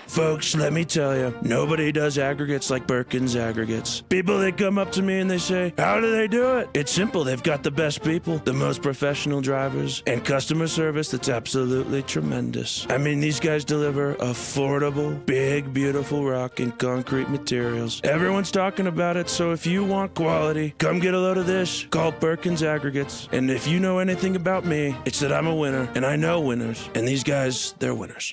Folks, let me tell you, nobody does aggregates like Perkins Aggregates. People, they come up to me and they say, how do they do it? It's simple. They've got the best people, the most professional drivers, and customer service that's absolutely tremendous. I mean, these guys deliver affordable, big, beautiful rock and concrete materials. Everyone's talking about it, so if you want quality, come get a load of this. Call Perkins Aggregates. And if you know anything about me, it's that I'm a winner, and I know winners. And these guys, they're winners.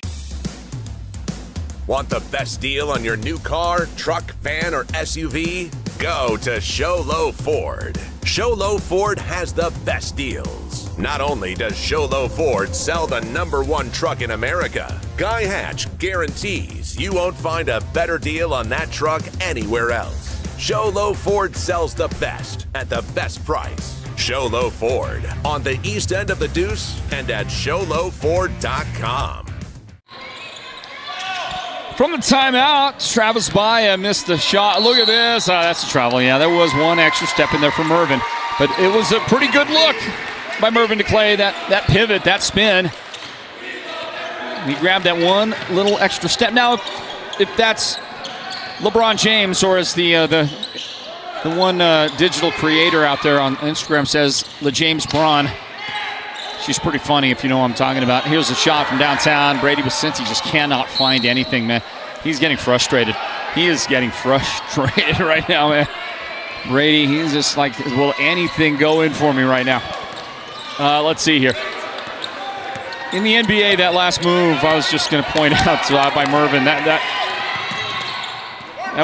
Want the best deal on your new car, truck, van, or SUV? Go to Show Low Ford. Show Low Ford has the best deals. Not only does Show Low Ford sell the #1 truck in America, Guy Hatch guarantees you won't find a better deal on that truck anywhere else. Show Low Ford sells the best at the best price. Show Low Ford on the east end of the Deuce and at ShowLowFord.com. From the timeout, Travis Baya missed the shot. Look at this. That's a travel. Yeah, there was one extra step in there for Mervyn. But it was a pretty good look by Mervyn DeClay, that pivot, that spin. He grabbed that one little extra step. Now, if that's LeBron James, or as the one digital creator out there on Instagram says, LeJames Braun, she's pretty funny if you know what I'm talking about. Here's a shot from downtown. Brady Vicinti just cannot find anything, man. He's getting frustrated. He is getting frustrated right now, man. Brady, he's just like, will anything go in for me right now? Let's see here. In the NBA, that last move, I was just going to point out by Mervyn, that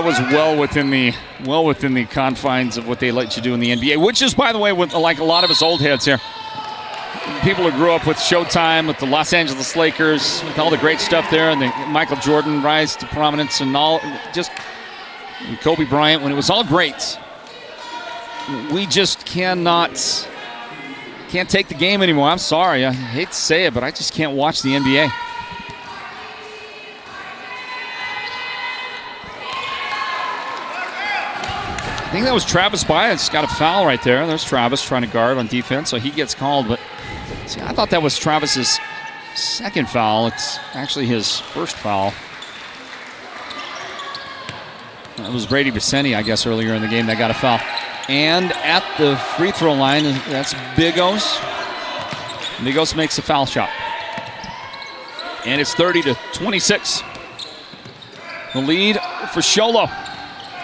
was well within the confines of what they let you do in the NBA, which is, by the way, with like a lot of us old heads here. People who grew up with Showtime, with the Los Angeles Lakers, with all the great stuff there, and the Michael Jordan rise to prominence and all, just and Kobe Bryant, when it was all great. We just can't take the game anymore. I'm sorry. I hate to say it, but I just can't watch the NBA. I think that was Travis Bias got a foul right there. There's Travis trying to guard on defense, so he gets called. But see, I thought that was Travis's second foul. It's actually his first foul. That was Brady Vicinti, I guess, earlier in the game that got a foul. And at the free throw line, that's Bigos. Bigos makes a foul shot. And it's 30-26. The lead for Show Low.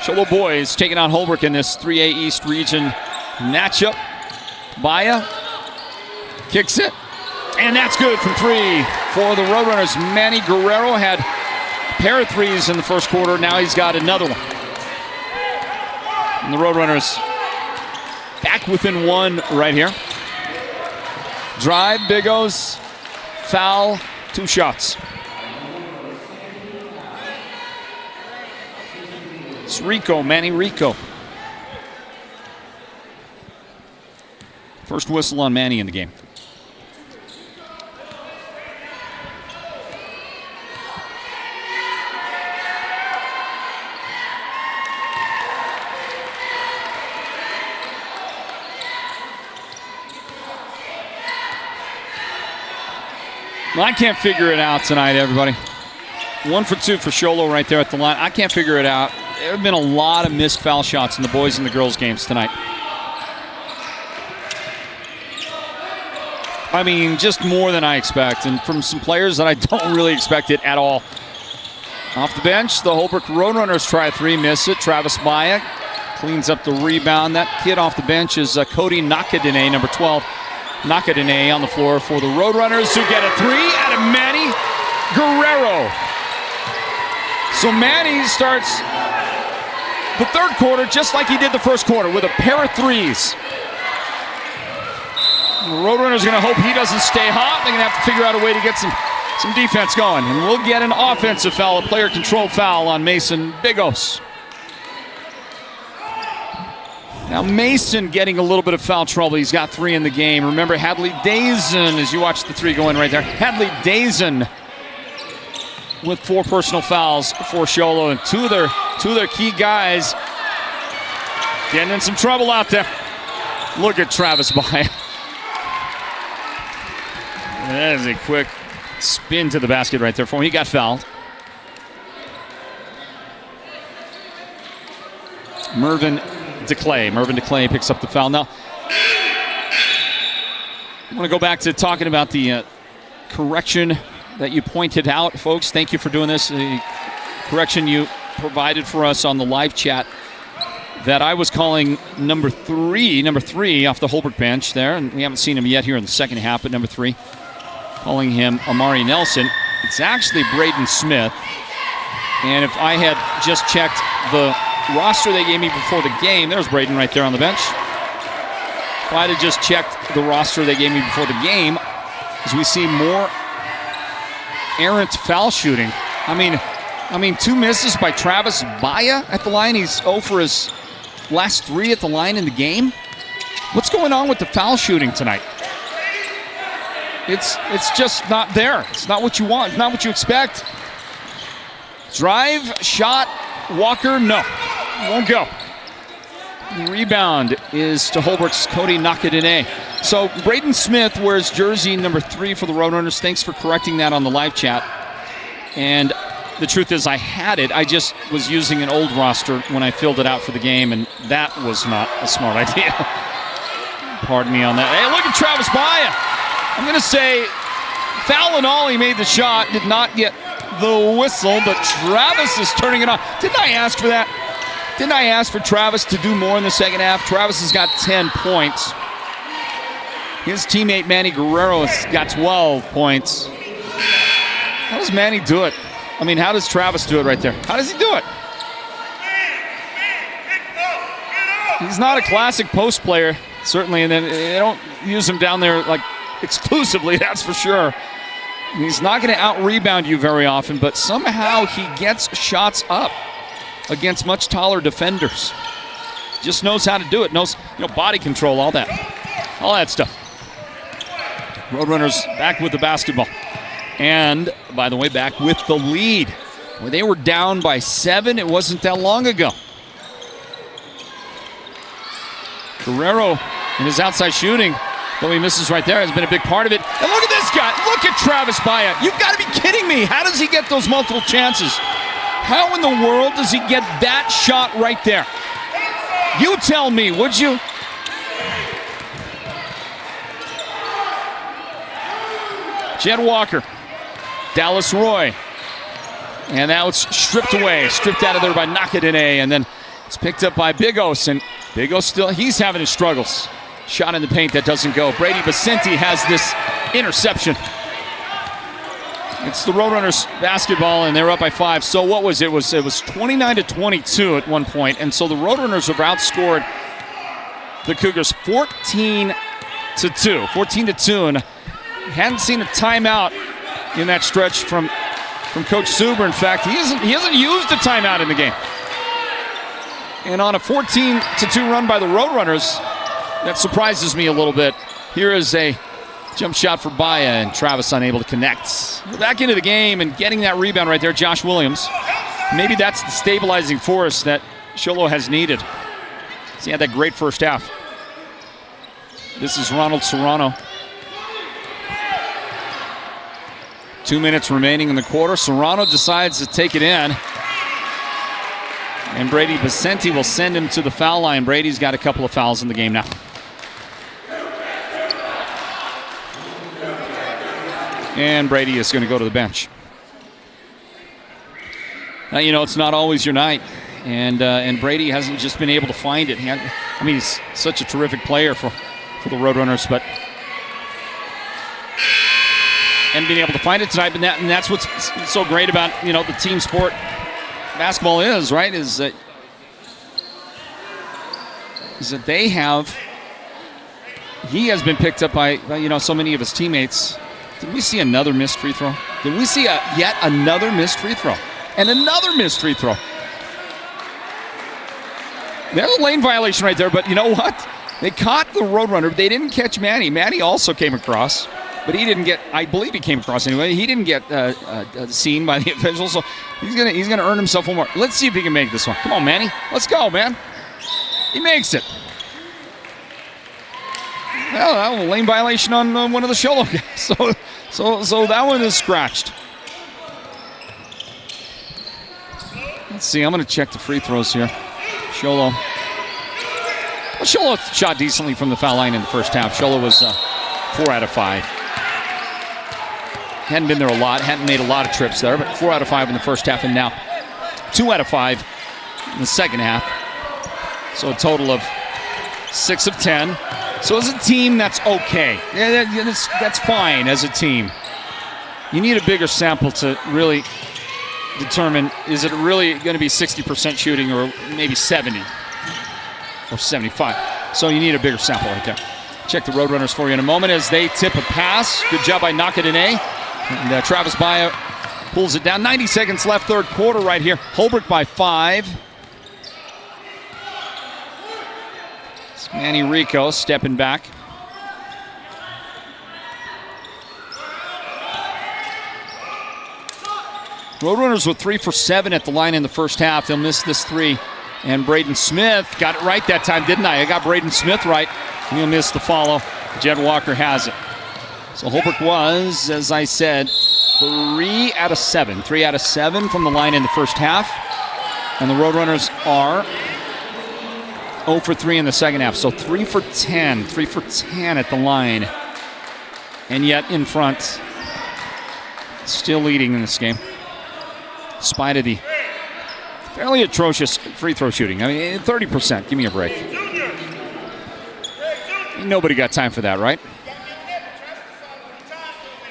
Show Low boys taking on Holbrook in this 3A East region matchup. Baya kicks it. And that's good from three for the Roadrunners. Manny Guerrero had a pair of threes in the first quarter. Now he's got another one. And the Roadrunners back within one right here. Drive, Bigos, foul, 2 shots. It's Rico, Manny Rico. First whistle on Manny in the game. Well, I can't figure it out tonight, everybody. 1 for 2 for Show Low right there at the line. I can't figure it out. There have been a lot of missed foul shots in the boys and the girls games tonight. I mean, just more than I expect, and from some players that I don't really expect it at all. Off the bench, the Holbrook Roadrunners try a 3, miss it. Travis Baya cleans up the rebound. That kid off the bench is Cody Nakadene, number 12. Nakadene on the floor for the Roadrunners, who get a 3 out of Manny Guerrero. So Manny starts the third quarter just like he did the first quarter, with a pair of threes. The Roadrunners are going to hope he doesn't stay hot. They're going to have to figure out a way to get some defense going. And we'll get an offensive foul, a player control foul on Mason Bigos. Now Mason getting a little bit of foul trouble. He's got 3 in the game. Remember Hadley Dazen, as you watch the 3 going right there. Hadley Dazen with 4 personal fouls for Show Low, and two of their key guys getting in some trouble out there. Look at Travis Baya. That is a quick spin to the basket right there for him. He got fouled. Mervyn DeClay picks up the foul. Now, I want to go back to talking about the correction that you pointed out, folks. Thank you for doing this. The correction you provided for us on the live chat that I was calling number three off the Holbrook bench there, and we haven't seen him yet here in the second half, but number 3, calling him Amari Nelson. It's actually Braden Smith. And if I had just checked the roster they gave me before the game, there's Braden right there on the bench. If I had just checked the roster they gave me before the game, as we see more errant foul shooting. I mean, 2 misses by Travis Baya at the line. He's 0 for his last 3 at the line in the game. What's going on with the foul shooting tonight? It's just not there. It's not what you want. It's not what you expect. Drive, shot, Walker, no. Won't go. The rebound is to Holbrook's Cody Nakadene. So Braden Smith wears jersey number 3 for the Roadrunners. Thanks for correcting that on the live chat. And the truth is I had it. I just was using an old roster when I filled it out for the game, and that was not a smart idea. Pardon me on that. Hey, look at Travis Baya. I'm going to say foul and all, he made the shot. Did not get the whistle, but Travis is turning it on. Didn't I ask for that? Didn't I ask for Travis to do more in the second half? Travis has got 10 points. His teammate Manny Guerrero has got 12 points. How does Manny do it? I mean, how does Travis do it right there? How does he do it? He's not a classic post player, certainly, and then they don't use him down there like exclusively, that's for sure. He's not going to out-rebound you very often, but somehow he gets shots up against much taller defenders. Just knows how to do it. Knows, body control, all that stuff. Roadrunners back with the basketball. And, by the way, back with the lead. When they were down by 7, it wasn't that long ago. Guerrero in his outside shooting, though he misses right there, has been a big part of it. And look at this guy. Look at Travis Baya. You've got to be kidding me. How does he get those multiple chances? How in the world does he get that shot right there? You tell me, would you? Jed Walker, Dallas Roy. And that was stripped out of there by Nakadene, and then it's picked up by Big Os, and Big Os still, he's having his struggles. Shot in the paint that doesn't go. Brady Vicente has this interception. It's the Roadrunners basketball, and they're up by 5. So what was it? It was 29-22 at one point, and so the Roadrunners have outscored the Cougars 14-2. 14-2, and hadn't seen a timeout in that stretch from Coach Suber. In fact, he hasn't used a timeout in the game. And on a 14-2 run by the Roadrunners, that surprises me a little bit. Here is a jump shot for Baya, and Travis unable to connect. We're back into the game and getting that rebound right there, Josh Williams. Maybe that's the stabilizing force that Show Low has needed. He had that great first half. This is Ronald Serrano. 2 minutes remaining in the quarter. Serrano decides to take it in. And Brady Vicente will send him to the foul line. Brady's got a couple of fouls in the game now. And Brady is going to go to the bench. Now, it's not always your night. And Brady hasn't just been able to find it. He's such a terrific player for the Roadrunners, but and being able to find it tonight. And that's what's so great about, the team sport basketball is, right? Is that they have, he has been picked up by so many of his teammates. Did we see another missed free throw? Did we see yet another missed free throw? And another missed free throw. There's a lane violation right there, but you know what? They caught the Roadrunner. They didn't catch Manny. Manny also came across, but he didn't get, I believe he came across anyway. He didn't get seen by the officials, so he's gonna earn himself one more. Let's see if he can make this one. Come on, Manny. Let's go, man. He makes it. Well, that was a lane violation on one of the Show Low guys. So that one is scratched. Let's see. I'm going to check the free throws here. Show Low. Well, Show Low shot decently from the foul line in the first half. Show Low was 4 out of 5. Hadn't been there a lot. Hadn't made a lot of trips there, but 4 out of 5 in the first half, and now 2 out of 5 in the second half. So a total of 6 of 10. So as a team, that's okay. That's fine as a team. You need a bigger sample to really determine, is it really going to be 60% shooting or maybe 70 or 75? So you need a bigger sample right there. Check the Roadrunners for you in a moment as they tip a pass. Good job by Nakadene. And Travis Baya pulls it down. 90 seconds left, third quarter right here. Holbrook by 5. It's Manny Rico stepping back. Roadrunners with 3 for 7 at the line in the first half. They'll miss this 3 And Braden Smith got it right that time, didn't I? I got Braden Smith right. He'll miss the follow. Jed Walker has it. So Holbrook was, as I said, 3 out of 7. 3 out of 7 from the line in the first half. And the Roadrunners are 0 for 3 in the second half. So 3 for 10. 3 for 10 at the line. And yet in front. Still leading in this game. In spite of the fairly atrocious free throw shooting. I mean, 30%. Give me a break. Nobody got time for that, right?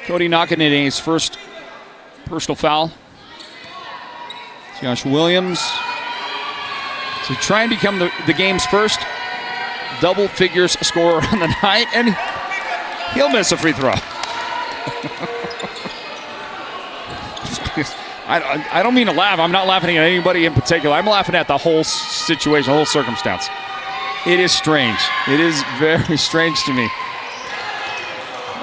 Cody knocking in his first personal foul. Josh Williams to try and become the game's first double figures scorer on the night, and he'll miss a free throw. I don't mean to laugh. I'm not laughing at anybody in particular. I'm laughing at the whole situation, the whole circumstance. It is strange. It is very strange to me.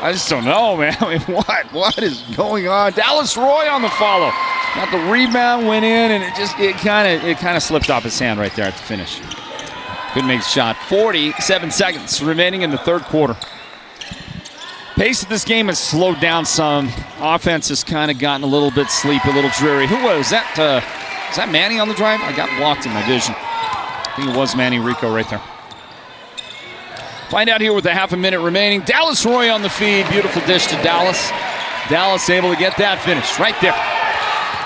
I just don't know, man. I mean, what is going on? Dallas Roy on the follow. Got the rebound, went in, and it kind of slipped off his hand right there at the finish. Couldn't make the shot. 47 seconds remaining in the third quarter. Pace of this game has slowed down some. Offense has kind of gotten a little bit sleepy, a little dreary. Who was that? Is that Manny on the drive? I got blocked in my vision. I think it was Manny Rico right there. Find out here with a half a minute remaining. Dallas Roy on the feed. Beautiful dish to Dallas. Dallas able to get that finished right there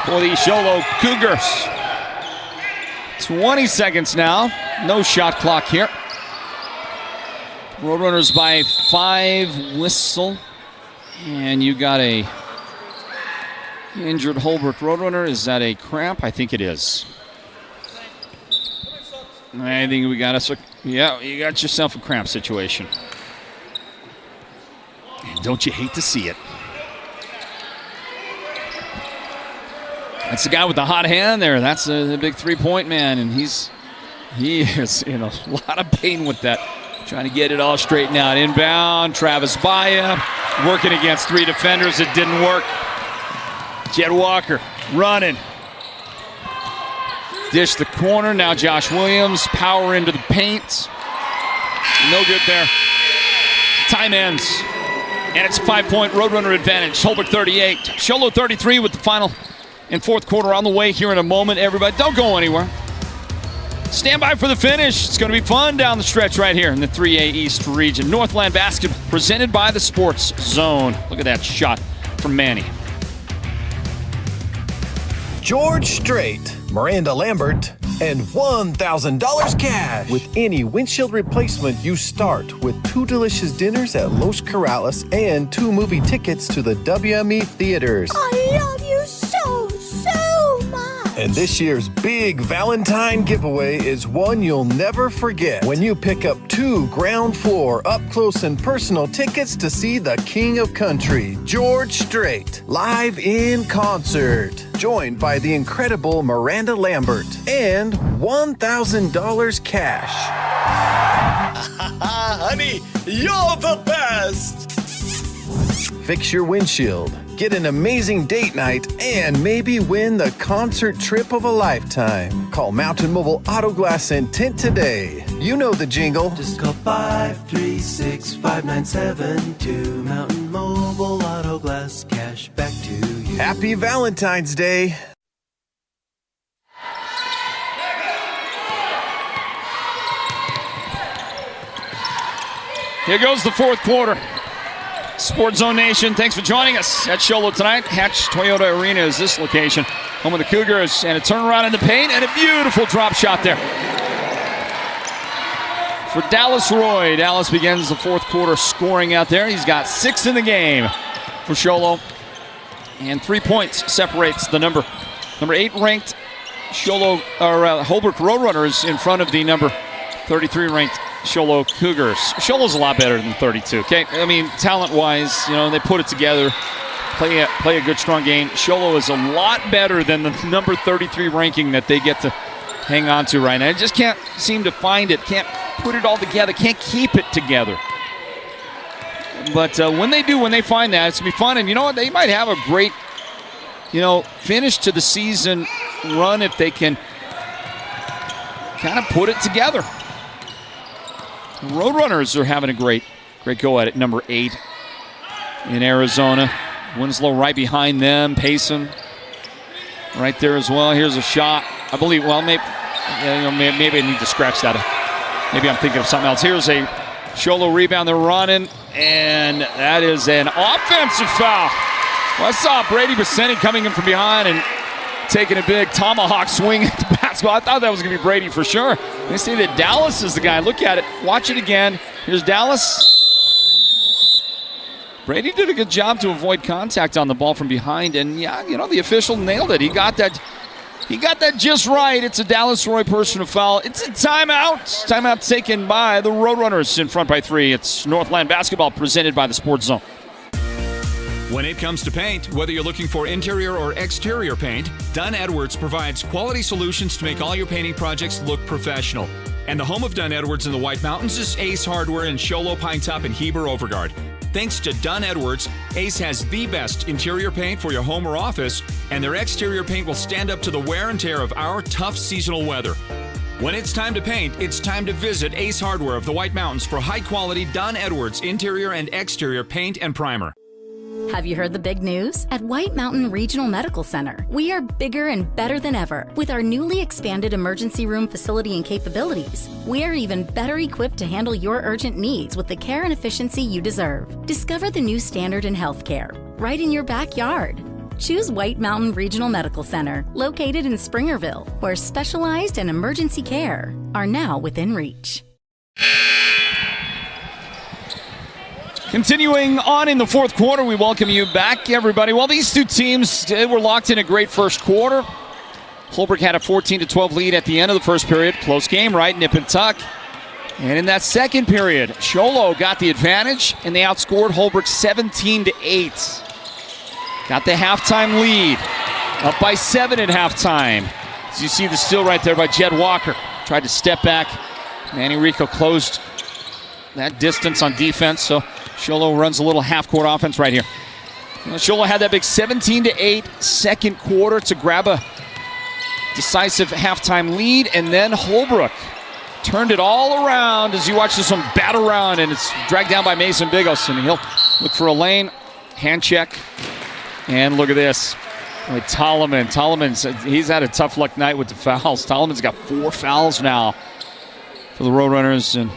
for the Show Low Cougars. 20 seconds now. No shot clock here. Roadrunners by 5 whistle. And you got a injured Holbrook Roadrunner. Is that a cramp? I think it is. I think we got yeah, you got yourself a cramp situation. And don't you hate to see it? That's the guy with the hot hand there. That's the big three-point man, and he is in a lot of pain with that. Trying to get it all straightened out. Inbound, Travis Baya working against 3 defenders. It didn't work. Jed Walker running. Dish the corner. Now Josh Williams. Power into the paint. No good there. Time ends. And it's a 5-point Roadrunner advantage. Holbrook 38. Show Low 33 with the final and fourth quarter on the way here in a moment. Everybody, don't go anywhere. Stand by for the finish. It's going to be fun down the stretch right here in the 3A East region. Northland Basketball presented by the Sports Zone. Look at that shot from Manny. George Strait, Miranda Lambert, and $1,000 cash. With any windshield replacement, you start with 2 delicious dinners at Los Corrales and 2 movie tickets to the WME theaters. I love you so much. And this year's big Valentine giveaway is one you'll never forget when you pick up 2 ground floor up close and personal tickets to see the King of Country, George Strait, live in concert. Joined by the incredible Miranda Lambert and $1,000 cash. Honey, you're the best! Fix your windshield, get an amazing date night, and maybe win the concert trip of a lifetime. Call Mountain Mobile Auto Glass and Tint today. You know the jingle. Just call 536-5972. Mountain Mobile Auto Glass, cash back to you. Happy Valentine's Day. Here goes the fourth quarter. Sports Zone Nation, thanks for joining us at Show Low tonight. Hatch Toyota Arena is this location. Home of the Cougars, and a turnaround in the paint, and a beautiful drop shot there for Dallas Roy. Dallas begins the fourth quarter scoring out there. He's got 6 in the game for Show Low, and 3 points separates the number 8 ranked Holbrook Roadrunners in front of the number 33 ranked Show Low Cougars. Show Low's a lot better than 32, okay? I mean, talent-wise, they put it together, play a good, strong game. Show Low is a lot better than the number 33 ranking that they get to hang on to right now. I just can't seem to find it, can't put it all together, can't keep it together. But when they do, when they find that, it's going to be fun. And you know what? They might have a great, finish to the season run if they can kind of put it together. The Roadrunners are having a great go at it. Number 8 in Arizona. Winslow right behind them, pacing right there as well. Here's a shot. I believe, well, maybe I need to scratch that. Maybe I'm thinking of something else. Here's a Show Low rebound. They're running, and that is an offensive foul. Well, I saw Brady Bassetti coming in from behind and taking a big tomahawk swing at the basketball. I thought that was going to be Brady for sure. They say that Dallas is the guy. Look at it. Watch it again. Here's Dallas. Brady did a good job to avoid contact on the ball from behind, and yeah, you know, the official nailed it. He got that just right. It's a Dallas Roy personal foul. It's a timeout. Timeout taken by the Roadrunners in front by 3. It's Northland Basketball presented by the Sports Zone. When it comes to paint, whether you're looking for interior or exterior paint, Dunn Edwards provides quality solutions to make all your painting projects look professional. And the home of Dunn Edwards in the White Mountains is Ace Hardware in Show Low, Pine Top, and Heber Overgard. Thanks to Dunn Edwards, Ace has the best interior paint for your home or office, and their exterior paint will stand up to the wear and tear of our tough seasonal weather. When it's time to paint, it's time to visit Ace Hardware of the White Mountains for high-quality Dunn Edwards interior and exterior paint and primer. Have you heard the big news? At White Mountain Regional Medical Center, we are bigger and better than ever. With our newly expanded emergency room facility and capabilities, we are even better equipped to handle your urgent needs with the care and efficiency you deserve. Discover the new standard in healthcare, right in your backyard. Choose White Mountain Regional Medical Center, located in Springerville, where specialized and emergency care are now within reach. Continuing on in the fourth quarter, we welcome you back, everybody. Well, these two teams were locked in a great first quarter. Holbrook had a 14-12 lead at the end of the first period. Close game, right? Nip and tuck. And in that second period, Show Low got the advantage, and they outscored Holbrook 17-8. Got the halftime lead. Up by 7 at halftime. As you see the steal right there by Jed Walker. Tried to step back. Manny Rico closed that distance on defense, so Show Low runs a little half-court offense right here. Show Low had that big 17-8 second quarter to grab a decisive halftime lead, and then Holbrook turned it all around as you watch this one bat around, and it's dragged down by Mason Bigos, and he'll look for a lane, hand check, and look at this. With Toloman's he's had a tough luck night with the fouls. Toloman's got 4 fouls now for the Roadrunners, and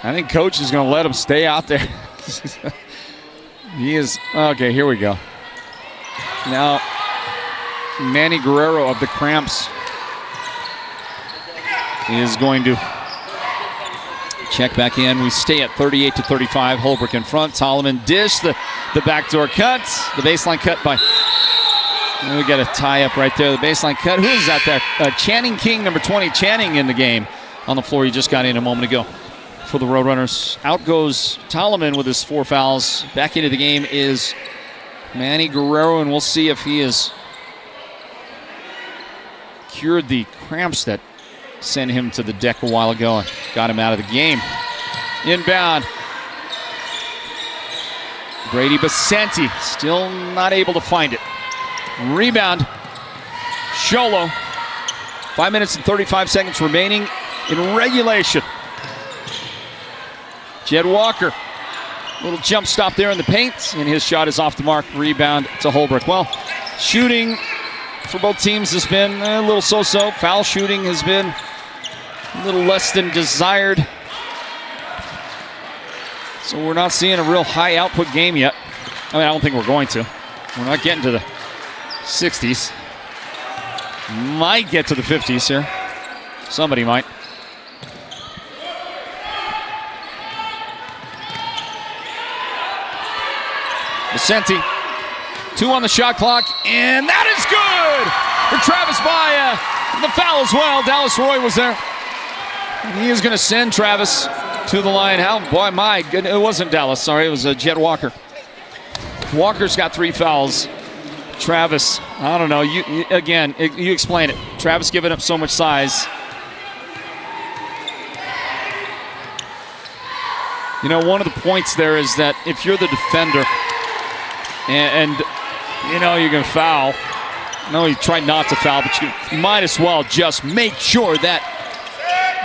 I think coach is going to let him stay out there. He is. Okay, here we go. Now, Manny Guerrero of the Cramps is going to check back in. We stay at 38-35. Holbrook in front. Toloman dish the backdoor cut. The baseline cut by. And we got a tie up right there. The baseline cut. Who is that there? Channing King, number 20. Channing in the game on the floor. He just got in a moment ago. For the Roadrunners. Out goes Toloman with his 4 fouls. Back into the game is Manny Guerrero, and we'll see if he has cured the cramps that sent him to the deck a while ago and got him out of the game. Inbound. Brady Bassetti still not able to find it. Rebound. Show Low. 5 minutes and 35 seconds remaining in regulation. Jed Walker, little jump stop there in the paint, and his shot is off the mark. Rebound to Holbrook. Well, shooting for both teams has been a little so-so. Foul shooting has been a little less than desired. So we're not seeing a real high output game yet. I mean, I don't think we're going to. We're not getting to the 60s. Might get to the 50s here. Somebody might. Bassetti, 2 on the shot clock, and that is good for Travis Baya. The foul as well. Dallas Roy was there. And he is going to send Travis to the line. My goodness. It wasn't Dallas, sorry. It was Jed Walker. Walker's got 3 fouls. Travis, I don't know. You explain it. Travis giving up so much size. You know, one of the points there is that if you're the defender, and you know, you're going to foul, No, he tried not to foul, but you might as well just make sure that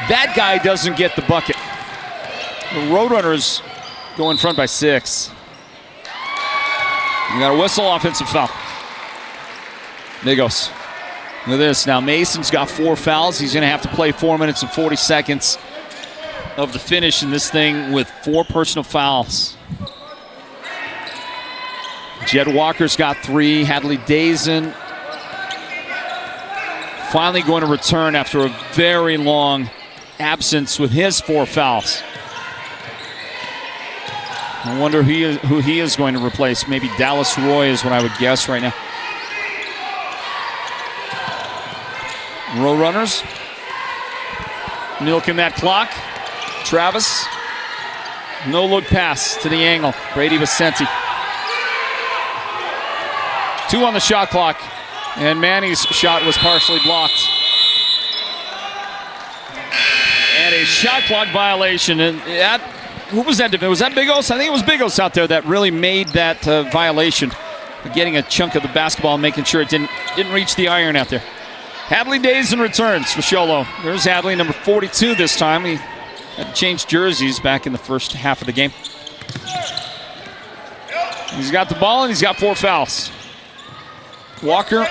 that guy doesn't get the bucket. The Roadrunners go in front by 6. You got a whistle, offensive foul. Migos. Look at this. Now Mason's got 4 fouls. He's going to have to play 4 minutes and 40 seconds of the finish in this thing with 4 personal fouls. Jed Walker's got 3. Hadley Dazen finally going to return after a very long absence with his 4 fouls. I wonder who he is going to replace. Maybe Dallas Roy is what I would guess right now. Roadrunners milking that clock. Travis, no look pass to the angle. Brady Vicente. 2 on the shot clock, and Manny's shot was partially blocked. And a shot clock violation. And who was that? Was that Bigos? I think it was Bigos out there that really made that violation. Getting a chunk of the basketball and making sure it didn't reach the iron out there. Hadley Dazen returns for Show Low. There's Hadley, number 42 this time. He had to change jerseys back in the first half of the game. He's got the ball and he's got 4 fouls. Walker,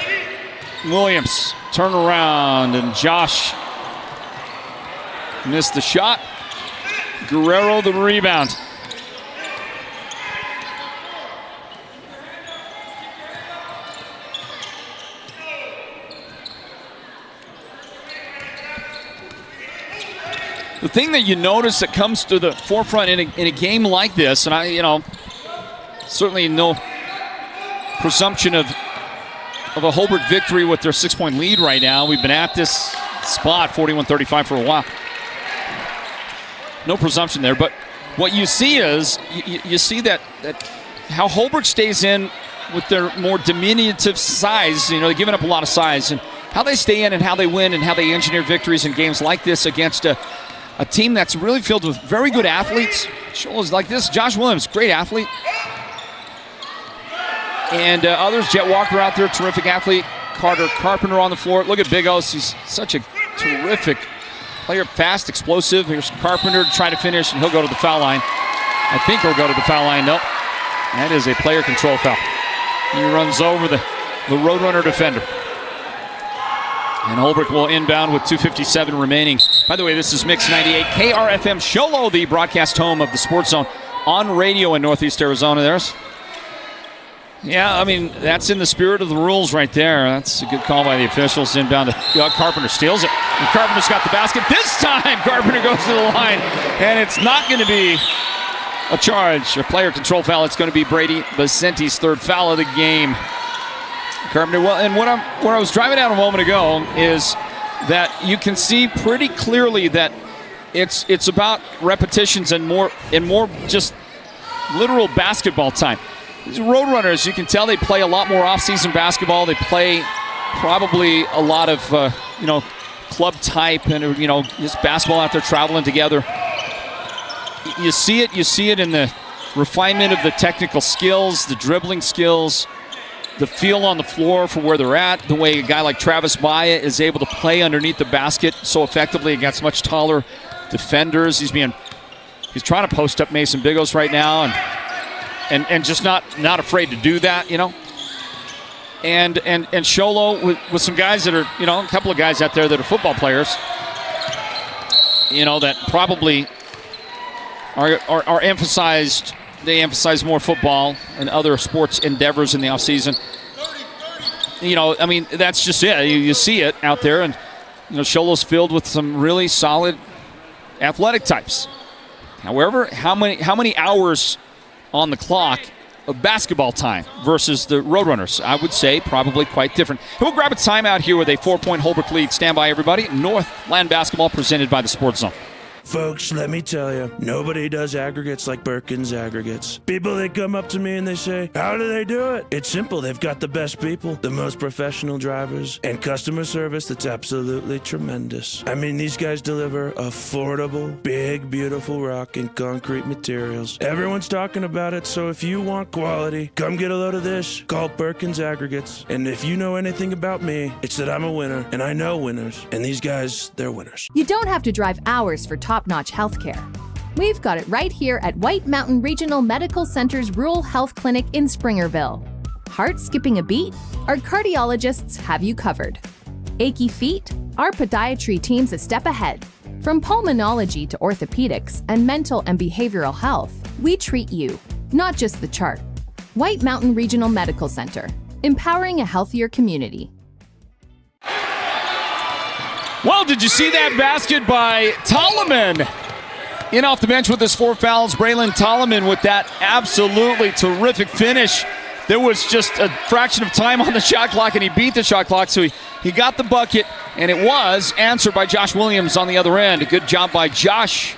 Williams, turn around, and Josh missed the shot. Guerrero the rebound. The thing that you notice that comes to the forefront in a game like this, and certainly no presumption of a Holbrook victory with their 6-point lead right now. We've been at this spot, 41-35 for a while. No presumption there, but what you see is, you see that how Holbrook stays in with their more diminutive size. They're giving up a lot of size, and how they stay in and how they win and how they engineer victories in games like this against a team that's really filled with very good athletes. Shows like this. Josh Williams, great athlete. And others, Jet Walker out there, terrific athlete. Carter Carpenter on the floor. Look at Bigos. He's such a terrific player, fast, explosive. Here's Carpenter to try to finish, and he'll go to the foul line. I think he'll go to the foul line. Nope. That is a player control foul. He runs over the Roadrunner defender. And Holbrook will inbound with 2:57 remaining. By the way, this is Mix 98 KRFM Show Low, the broadcast home of the Sports Zone on radio in Northeast Arizona. That's in the spirit of the rules right there. That's a good call by the officials. Inbound to Carpenter, steals it. And Carpenter's got the basket. This time, Carpenter goes to the line, and it's not going to be a charge, a player control foul. It's going to be Brady Vicente's 3rd foul of the game. Carpenter, and what I was driving at a moment ago is that you can see pretty clearly that it's about repetitions and more just literal basketball time. These Roadrunners, you can tell they play a lot more off-season basketball. They play probably a lot of club type and just basketball out there traveling together. You see it in the refinement of the technical skills, the dribbling skills, the feel on the floor for where they're at, the way a guy like Travis Baya is able to play underneath the basket so effectively against much taller defenders. He's trying to post up Mason Bigos right now and just not afraid to do that, And Show Low with some guys that are, a couple of guys out there that are football players, that probably are emphasized. They emphasize more football and other sports endeavors in the offseason. That's just it. You see it out there, and Show Low's filled with some really solid athletic types. However, how many hours on the clock of basketball time versus the Roadrunners? I would say probably quite different. We'll grab a timeout here with a 4-point Holbrook lead. Stand by, everybody. Northland Basketball presented by the Sports Zone. Folks, let me tell you, nobody does aggregates like Perkins Aggregates. People, they come up to me and they say, how do they do it? It's simple. They've got the best people, the most professional drivers, and customer service that's absolutely tremendous. I mean, these guys deliver affordable, big, beautiful rock and concrete materials. Everyone's talking about it, so if you want quality, come get a load of this. Call Perkins Aggregates. And if you know anything about me, it's that I'm a winner, and I know winners. And these guys, they're winners. You don't have to drive hours for top-notch healthcare. We've got it right here at White Mountain Regional Medical Center's Rural Health Clinic in Springerville. Heart skipping a beat? Our cardiologists have you covered. Achy feet? Our podiatry team's a step ahead. From pulmonology to orthopedics and mental and behavioral health, we treat you, not just the chart. White Mountain Regional Medical Center, empowering a healthier community. Well, did you see that basket by Tolleman? In off the bench with his 4 fouls, Braylon Tolleman with that absolutely terrific finish. There was just a fraction of time on the shot clock, and he beat the shot clock, so he got the bucket, and it was answered by Josh Williams on the other end. A good job by Josh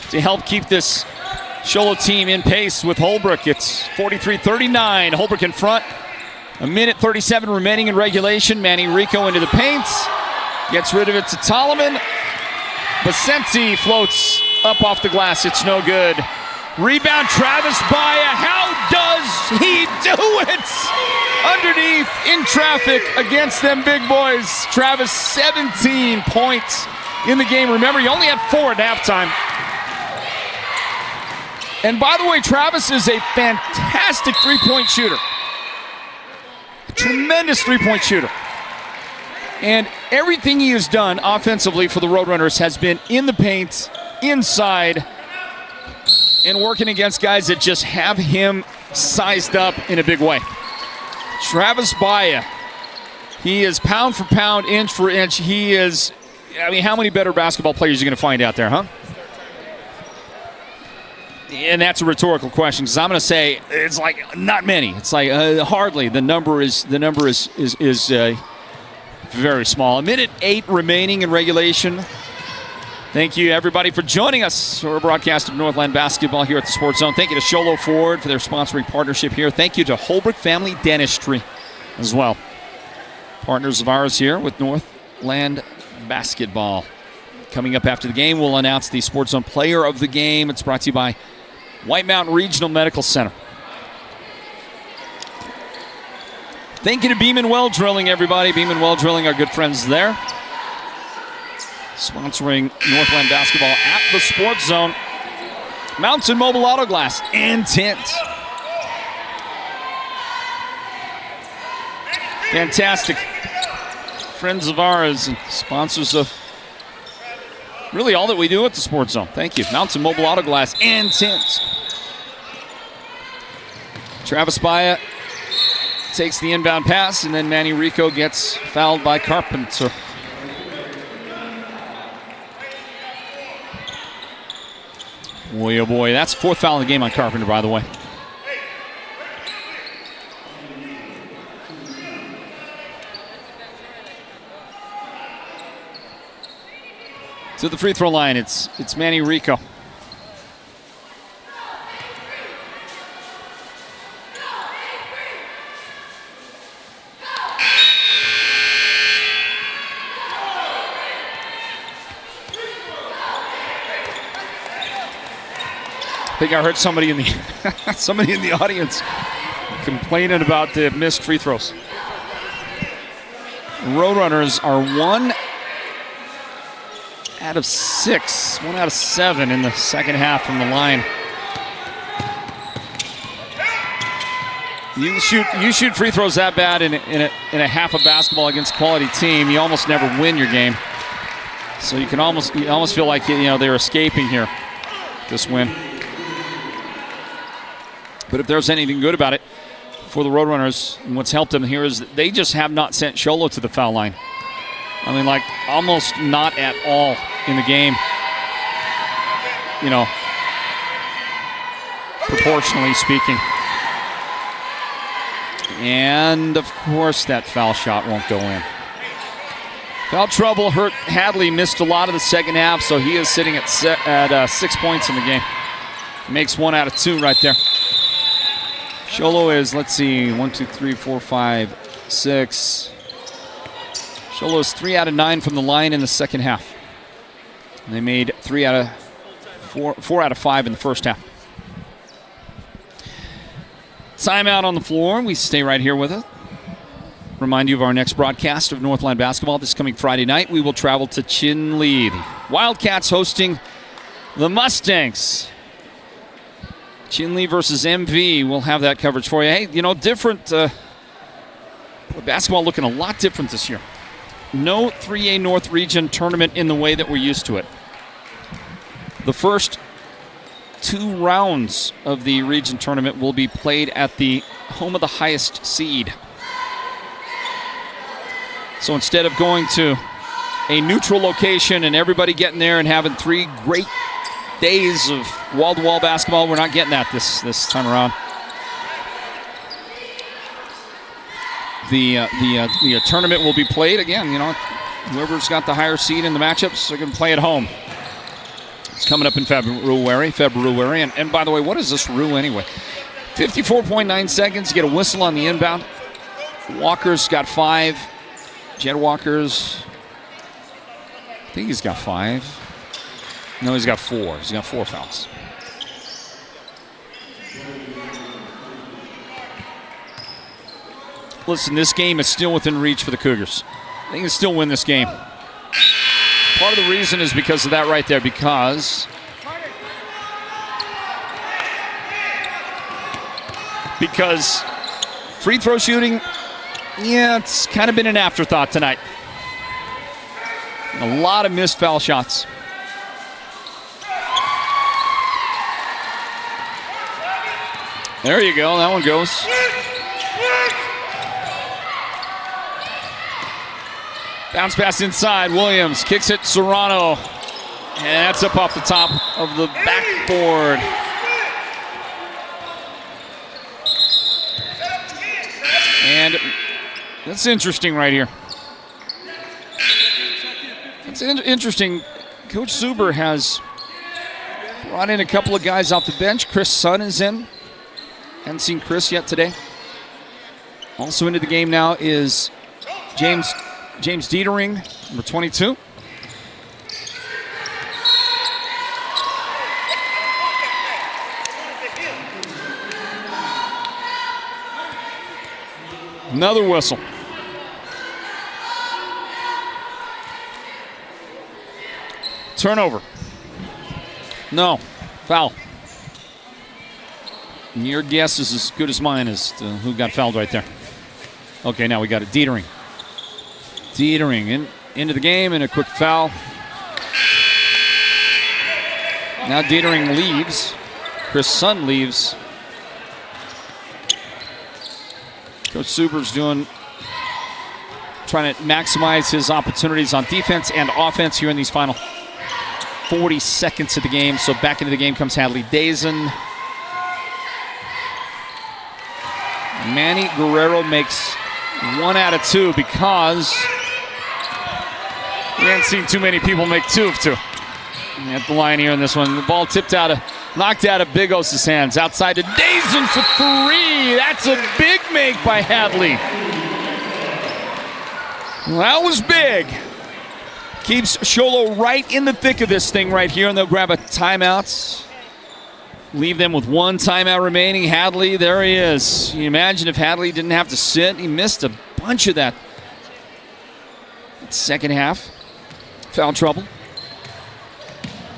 to help keep this Show Low team in pace with Holbrook. It's 43-39. Holbrook in front. 1:37 remaining in regulation. Manny Rico into the paint. Gets rid of it to Tolleman. Basenti floats up off the glass. It's no good. Rebound, Travis Baya. How does he do it? Underneath, in traffic, against them big boys. Travis, 17 points in the game. Remember, he only had 4 at halftime. And by the way, Travis is a fantastic three-point shooter. A tremendous three-point shooter. And everything he has done offensively for the Roadrunners has been in the paint, inside, and working against guys that just have him sized up in a big way. Travis Baya, he is pound for pound, inch for inch. He is, I mean, how many better basketball players are you going to find out there, huh? And that's a rhetorical question, because I'm going to say it's like not many. It's like hardly. The number is very small. 1:08 remaining in regulation. Thank you, everybody, for joining us for a broadcast of Northland Basketball here at the Sports Zone. Thank you to Show Low Ford for their sponsoring partnership here. Thank you to Holbrook Family Dentistry as well. Partners of ours here with Northland Basketball. Coming up after the game, we'll announce the Sports Zone Player of the Game. It's brought to you by White Mountain Regional Medical Center. Thank you to Beeman Well Drilling, everybody. Beeman Well Drilling, our good friends there. Sponsoring Northland Basketball at the Sports Zone. Mountain Mobile Auto Glass and Tint. Fantastic. Friends of ours and sponsors of really all that we do at the Sports Zone. Thank you. Mountain Mobile Auto Glass and Tint. Travis Baya takes the inbound pass, and then Manny Rico gets fouled by Carpenter. Boy, oh boy, that's 4th foul in the game on Carpenter, by the way. To the free throw line, it's Manny Rico. I think I heard somebody in the audience complaining about the missed free throws. Roadrunners are 1 out of 6, 1 out of 7 in the second half from the line. You shoot free throws that bad in a half of basketball against a quality team, you almost never win your game. So you almost feel like they're escaping here, this win. But if there's anything good about it for the Roadrunners, and what's helped them here is that they just have not sent Show Low to the foul line. I mean, like, almost not at all in the game. Proportionally speaking. And, of course, that foul shot won't go in. Foul trouble hurt Hadley, missed a lot of the second half, so he is sitting at 6 points in the game. Makes 1 out of 2 right there. Show Low is, let's see, 1, 2, 3, 4, 5, 6. Show Low is 3 out of 9 from the line in the second half. And they made 4 out of 5 in the first half. Timeout on the floor. We stay right here with it. Remind you of our next broadcast of Northland Basketball this coming Friday night. We will travel to Chinle. The Wildcats hosting the Mustangs. Chinle versus MV. We'll have that coverage for you. Hey, you know, different. Basketball looking a lot different this year. No 3A North Region tournament in the way that we're used to it. The first 2 rounds of the region tournament will be played at the home of the highest seed. So instead of going to a neutral location and everybody getting there and having 3 great days of wall-to-wall basketball, we're not getting that this time around. The tournament will be played again. You know, whoever's got the higher seed in the matchups are going to play at home. It's coming up in February. And by the way, what is this Rue anyway? 54.9 seconds. You get a whistle on the inbound. Walker's got 5. Jed Walker's, I think he's got 5. No, he's got 4. He's got 4 fouls. Listen, this game is still within reach for the Cougars. They can still win this game. Part of the reason is because of that right there, because free throw shooting, yeah, it's kind of been an afterthought tonight. A lot of missed foul shots. There you go, that one goes. Bounce pass inside, Williams kicks it, Serrano. And that's up off the top of the backboard. And that's interesting right here. It's interesting. Coach Zuber has brought in a couple of guys off the bench. Chris Sun is in. Haven't seen Chris yet today. Also into the game now is James Dietering, number 22. Another whistle. Turnover. No. Foul. And your guess is as good as mine as to who got fouled right there. Okay, now we got it. Dietering into the game and a quick foul. Now Dietering leaves. Chris Sun leaves. Coach Zuber's trying to maximize his opportunities on defense and offense here in these final 40 seconds of the game. So back into the game comes Hadley Dazen. Manny Guerrero makes 1 out of 2 because we haven't seen too many people make 2 of 2. At the line here in this one. The ball knocked out of Big O's hands. Outside to Dazen for 3. That's a big make by Hadley. Well, that was big. Keeps Show Low right in the thick of this thing right here, and they'll grab a timeout. Leave them with 1 timeout remaining. Hadley, there he is. You imagine if Hadley didn't have to sit. He missed a bunch of that second half. Foul trouble.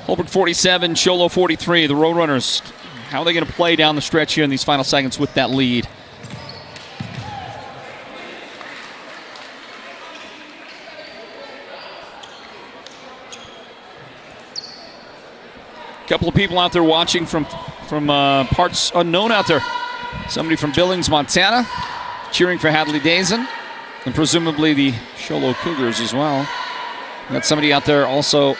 Holbrook 47, Show Low 43. The Roadrunners, how are they going to play down the stretch here in these final seconds with that lead? A couple of people out there watching from parts unknown out there. Somebody from Billings, Montana, cheering for Hadley Dazen, and presumably the Show Low Cougars as well. We got somebody out there also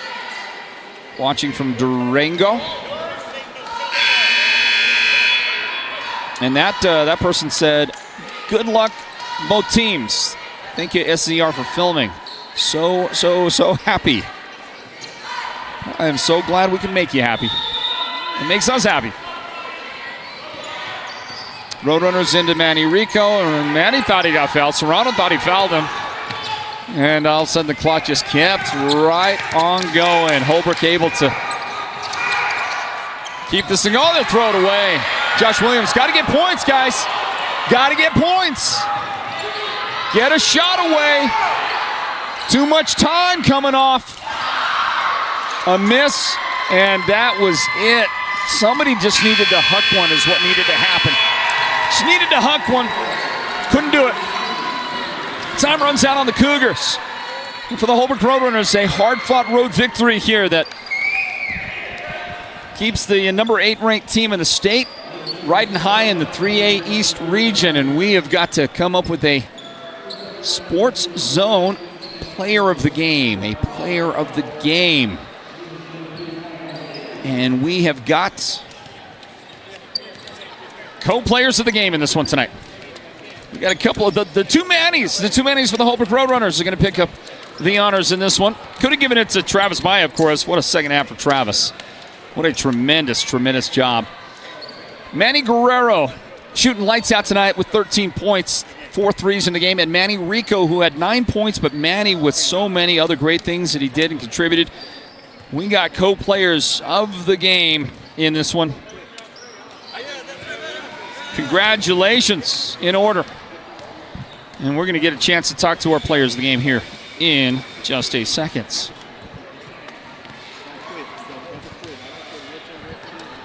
watching from Durango. And that person said, good luck, both teams. Thank you, SCR, for filming. So happy. I am so glad we can make you happy. It makes us happy. Roadrunners into Manny Rico, and Manny thought he got fouled. Serrano thought he fouled him. And all of a sudden the clock just kept right on going. Holbrook able to keep this thing going. They'll throw it away. Josh Williams, got to get points, guys. Got to get points. Get a shot away. Too much time coming off. A miss, and that was it. Somebody just needed to huck one is what needed to happen. Just needed to huck one. Couldn't do it. Time runs out on the Cougars. And for the Holbrook Roadrunners, a hard-fought road victory here that keeps the number 8 ranked team in the state riding high in the 3A East region. And we have got to come up with a Sports Zone player of the game. A player of the game. And we have got co-players of the game in this one tonight. We got a couple of the two Mannies. The two Mannies for the Holbrook Roadrunners are going to pick up the honors in this one. Could have given it to Travis Maya, of course. What a second half for Travis. What a tremendous, tremendous job. Manny Guerrero shooting lights out tonight with 13 points, 4 threes in the game. And Manny Rico, who had 9 points, but Manny with so many other great things that he did and contributed. We got co-players of the game in this one. Congratulations in order. And we're going to get a chance to talk to our players of the game here in just a second.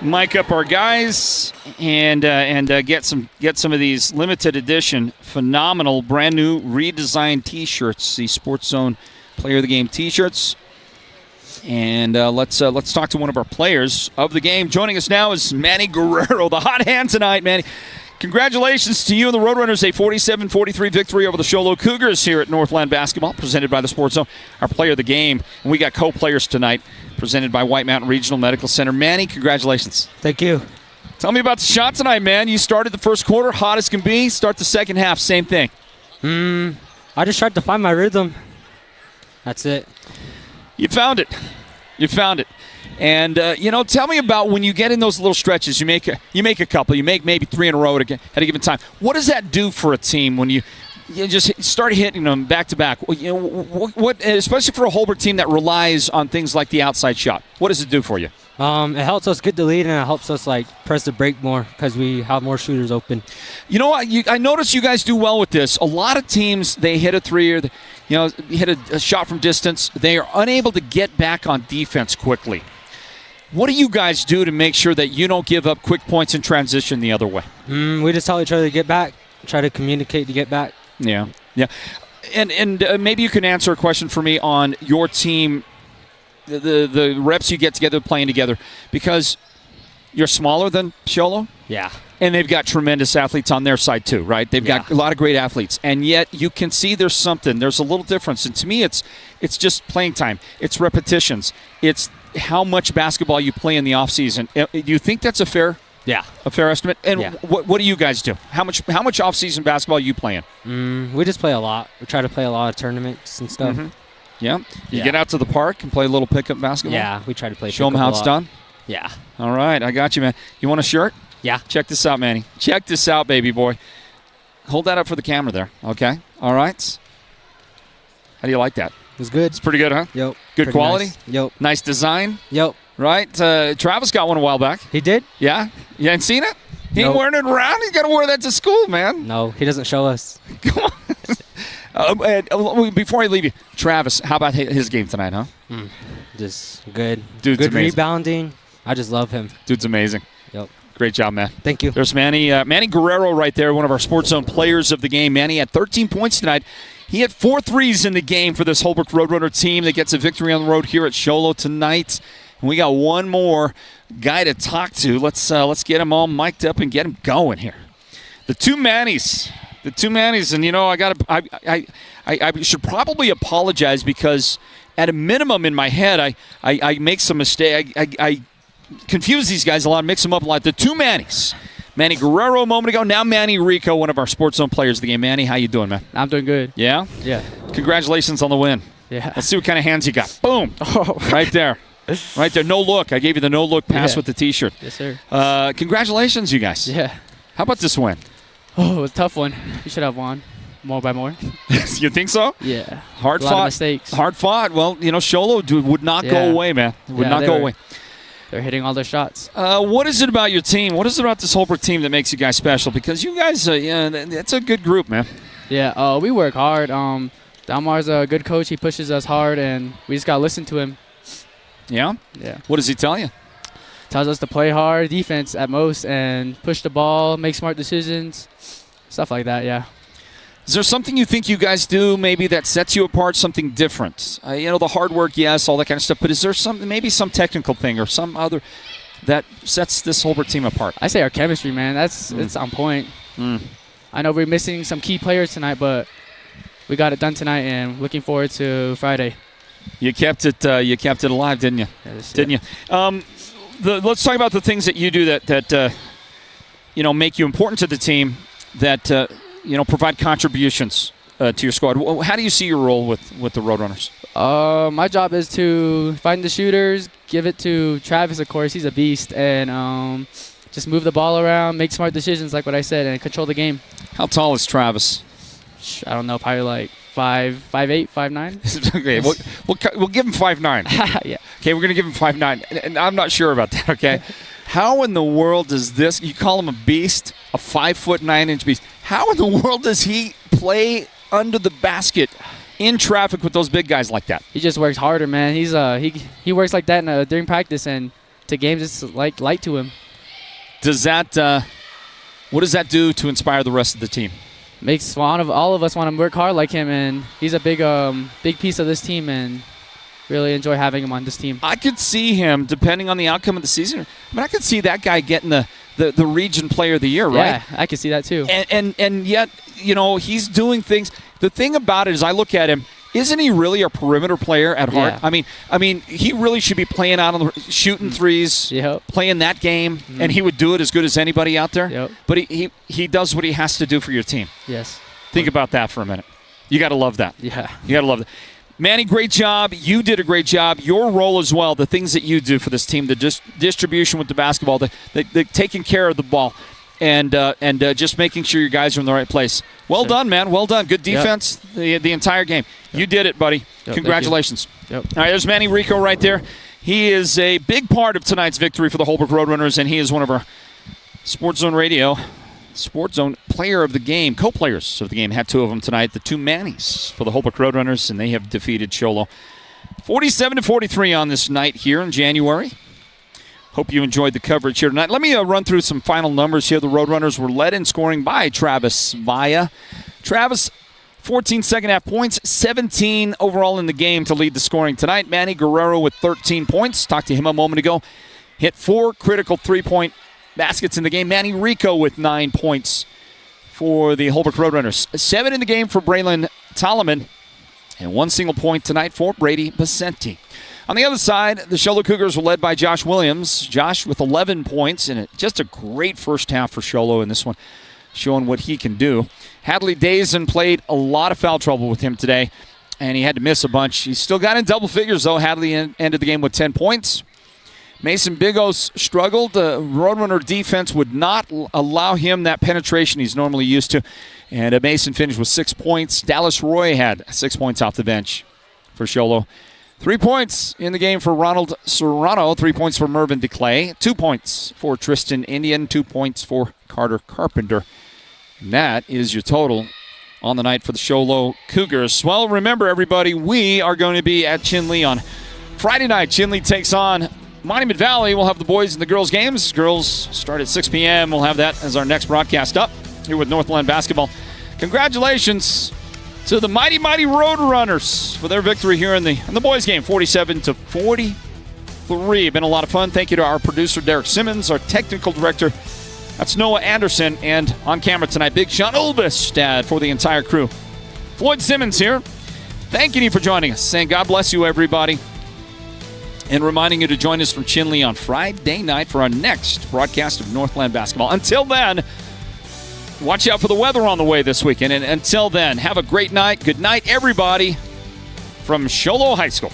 Mic up our guys and get some of these limited edition, phenomenal, brand new redesigned T-shirts. The Sports Zone Player of the Game T-shirts. And let's talk to one of our players of the game. Joining us now is Manny Guerrero, the hot hand tonight, Manny. Congratulations to you and the Roadrunners, a 47-43 victory over the Show Low Cougars here at Northland Basketball, presented by the Sports Zone, our player of the game. And we got co-players tonight, presented by White Mountain Regional Medical Center. Manny, congratulations. Thank you. Tell me about the shot tonight, man. You started the first quarter, hot as can be. Start the second half, same thing. I just tried to find my rhythm. That's it. You found it. You found it. And, tell me about when you get in those little stretches. You make a couple. You make maybe 3 in a row at a given time. What does that do for a team when you just start hitting them back to back? What, especially for a Holbrook team that relies on things like the outside shot. What does it do for you? It helps us get the lead, and it helps us press the break more because we have more shooters open. You know what? I notice you guys do well with this. A lot of teams, they hit a 3 or hit a shot from distance. They are unable to get back on defense quickly. What do you guys do to make sure that you don't give up quick points in transition the other way? We just tell each other to get back, try to communicate to get back. Yeah. And maybe you can answer a question for me on your team, the reps you get together playing together, because you're smaller than Show Low. Yeah. And they've got tremendous athletes on their side too, right? They've got a lot of great athletes, and yet you can see there's a little difference. And to me, it's just playing time. It's repetitions. It's how much basketball you play in the off season. Do you think that's a fair estimate? And what do you guys do? How much off season basketball are you playing? We just play a lot. We try to play a lot of tournaments and stuff. Mm-hmm. Yeah. You get out to the park and play a little pickup basketball? Yeah, we try to play Show them how it's done? Yeah. All right, I got you, man. You want a shirt? Yeah. Check this out, Manny. Check this out, baby boy. Hold that up for the camera there, okay? All right. How do you like that? It was good. It's pretty good, huh? Yep. Good quality? Nice. Yep. Nice design? Yep. Right? Travis got one a while back. He did? Yeah? You ain't seen it? He ain't wearing it around? You got to wear that to school, man. No, he doesn't show us. Come on. Before I leave you, Travis, how about his game tonight, huh? Just good. Dude's good amazing. Rebounding. I just love him. Dude's amazing. Yep. Great job, man. Thank you. There's Manny Guerrero right there, one of our Sports Zone players of the game. Manny had 13 points tonight. He had 4 threes in the game for this Holbrook Roadrunner team that gets a victory on the road here at Show Low tonight. And we got one more guy to talk to. Let's get him all mic'd up and get him going here. The two Mannies, and I should probably apologize because at a minimum in my head I make some mistake. I confuse these guys a lot, mix them up a lot. The two Mannies. Manny Guerrero a moment ago, now Manny Rico, one of our Sports Zone players of the game. Manny, how you doing, man? I'm doing good. Yeah? Yeah. Congratulations on the win. Yeah. Let's see what kind of hands you got. Boom. Right there. Right there. No look. I gave you the no look pass with the T-shirt. Yes, sir. Congratulations, you guys. Yeah. How about this win? Oh, it was a tough one. We should have won more by more. You think so? Yeah. Hard a lot fought. of mistakes. Hard fought. Well, Show Low would not go away, man. Would not go away. They're hitting all their shots. What is it about your team? What is it about this Holbrook team that makes you guys special? Because you guys, it's a good group, man. Yeah. We work hard. Dalmar's a good coach. He pushes us hard, and we just got to listen to him. Yeah? Yeah. What does he tell you? Tells us to play hard, defense at most, and push the ball, make smart decisions, stuff like that, yeah. Is there something you think you guys do maybe that sets you apart, something different? The hard work, yes, all that kind of stuff, but is there maybe some technical thing or some other that sets this Holbrook team apart? I say our chemistry, man. It's on point. I know we're missing some key players tonight, but we got it done tonight, and looking forward to Friday. You kept it alive, didn't you? Yes, didn't you? Let's talk about the things that you do that make you important to the team, that provide contributions to your squad. How do you see your role with the Roadrunners? My job is to find the shooters, give it to Travis, of course. He's a beast, and just move the ball around, make smart decisions like what I said, and control the game. How tall is Travis? I don't know, probably like 5'8", 5'9". Okay, we'll give him 5'9". Yeah. Okay, we're going to give him 5'9", and I'm not sure about that, okay? How in the world does this, you call him a beast, a 5'9" beast, how in the world does he play under the basket in traffic with those big guys like that? He just works harder, man. He's he works like that during practice, and to games it's like light to him. Does that, what does that do to inspire the rest of the team? Makes all of us want to work hard like him, and he's a big piece of this team, and really enjoy having him on this team. I could see him, depending on the outcome of the season, I could see that guy getting the region player of the year, right? Yeah, I could see that too. And yet, he's doing things. The thing about it is I look at him, isn't he really a perimeter player at heart? Yeah. I mean, he really should be playing out on the shooting threes, playing that game, and he would do it as good as anybody out there. Yep. But he does what he has to do for your team. Yes. Think about that for a minute. You got to love that. Yeah. You got to love that. Manny, great job. You did a great job. Your role as well, the things that you do for this team, the distribution with the basketball, the taking care of the ball, and just making sure your guys are in the right place. Well done, man. Well done. Good defense the entire game. Yep. You did it, buddy. Yep, congratulations. Yep. All right, there's Manny Rico right there. He is a big part of tonight's victory for the Holbrook Roadrunners, and he is one of our Sports Zone Radio Sports Zone player of the game, co-players of the game. Had two of them tonight, the two Mannies for the Holbrook Roadrunners, and they have defeated Show Low 47-43 on this night here in January. Hope you enjoyed the coverage here tonight. Let me run through some final numbers here. The Roadrunners were led in scoring by Travis Vaya. Travis, 14 second-half points, 17 overall in the game to lead the scoring tonight. Manny Guerrero with 13 points. Talked to him a moment ago. Hit 4 critical three-point baskets in the game. Manny Rico with 9 points for the Holbrook Roadrunners. 7 in the game for Braylon Tolleman. And 1 single point tonight for Brady Basenti. On the other side, the Show Low Cougars were led by Josh Williams. Josh with 11 points, and just a great first half for Show Low in this one, showing what he can do. Hadley Dazen played a lot of foul trouble with him today, and he had to miss a bunch. He still got in double figures, though. Hadley ended the game with 10 points. Mason Bigos struggled. The Roadrunner defense would not allow him that penetration he's normally used to. And Mason finished with 6 points. Dallas Roy had 6 points off the bench for Show Low. 3 points in the game for Ronald Serrano. 3 points for Mervyn DeClay. 2 points for Tristan Indian. 2 points for Carter Carpenter. And that is your total on the night for the Show Low Cougars. Well, remember, everybody, we are going to be at Chinle on Friday night. Chinle takes on Monument Valley. We'll have the boys and the girls games. Girls start at 6 p.m. We'll have that as our next broadcast up here with Northland Basketball. Congratulations to the mighty Roadrunners for their victory here in the boys game, 47-43. Been a lot of fun. Thank you to our producer, Derek Simmons, our technical director, that's Noah Anderson, and on camera tonight, Big Sean Ulbistad for the entire crew. Floyd Simmons here, thanking you for joining us, saying God bless you, everybody, and reminding you to join us from Chinle on Friday night for our next broadcast of Northland Basketball. Until then, watch out for the weather on the way this weekend. And until then, have a great night. Good night, everybody. from Show Low High School.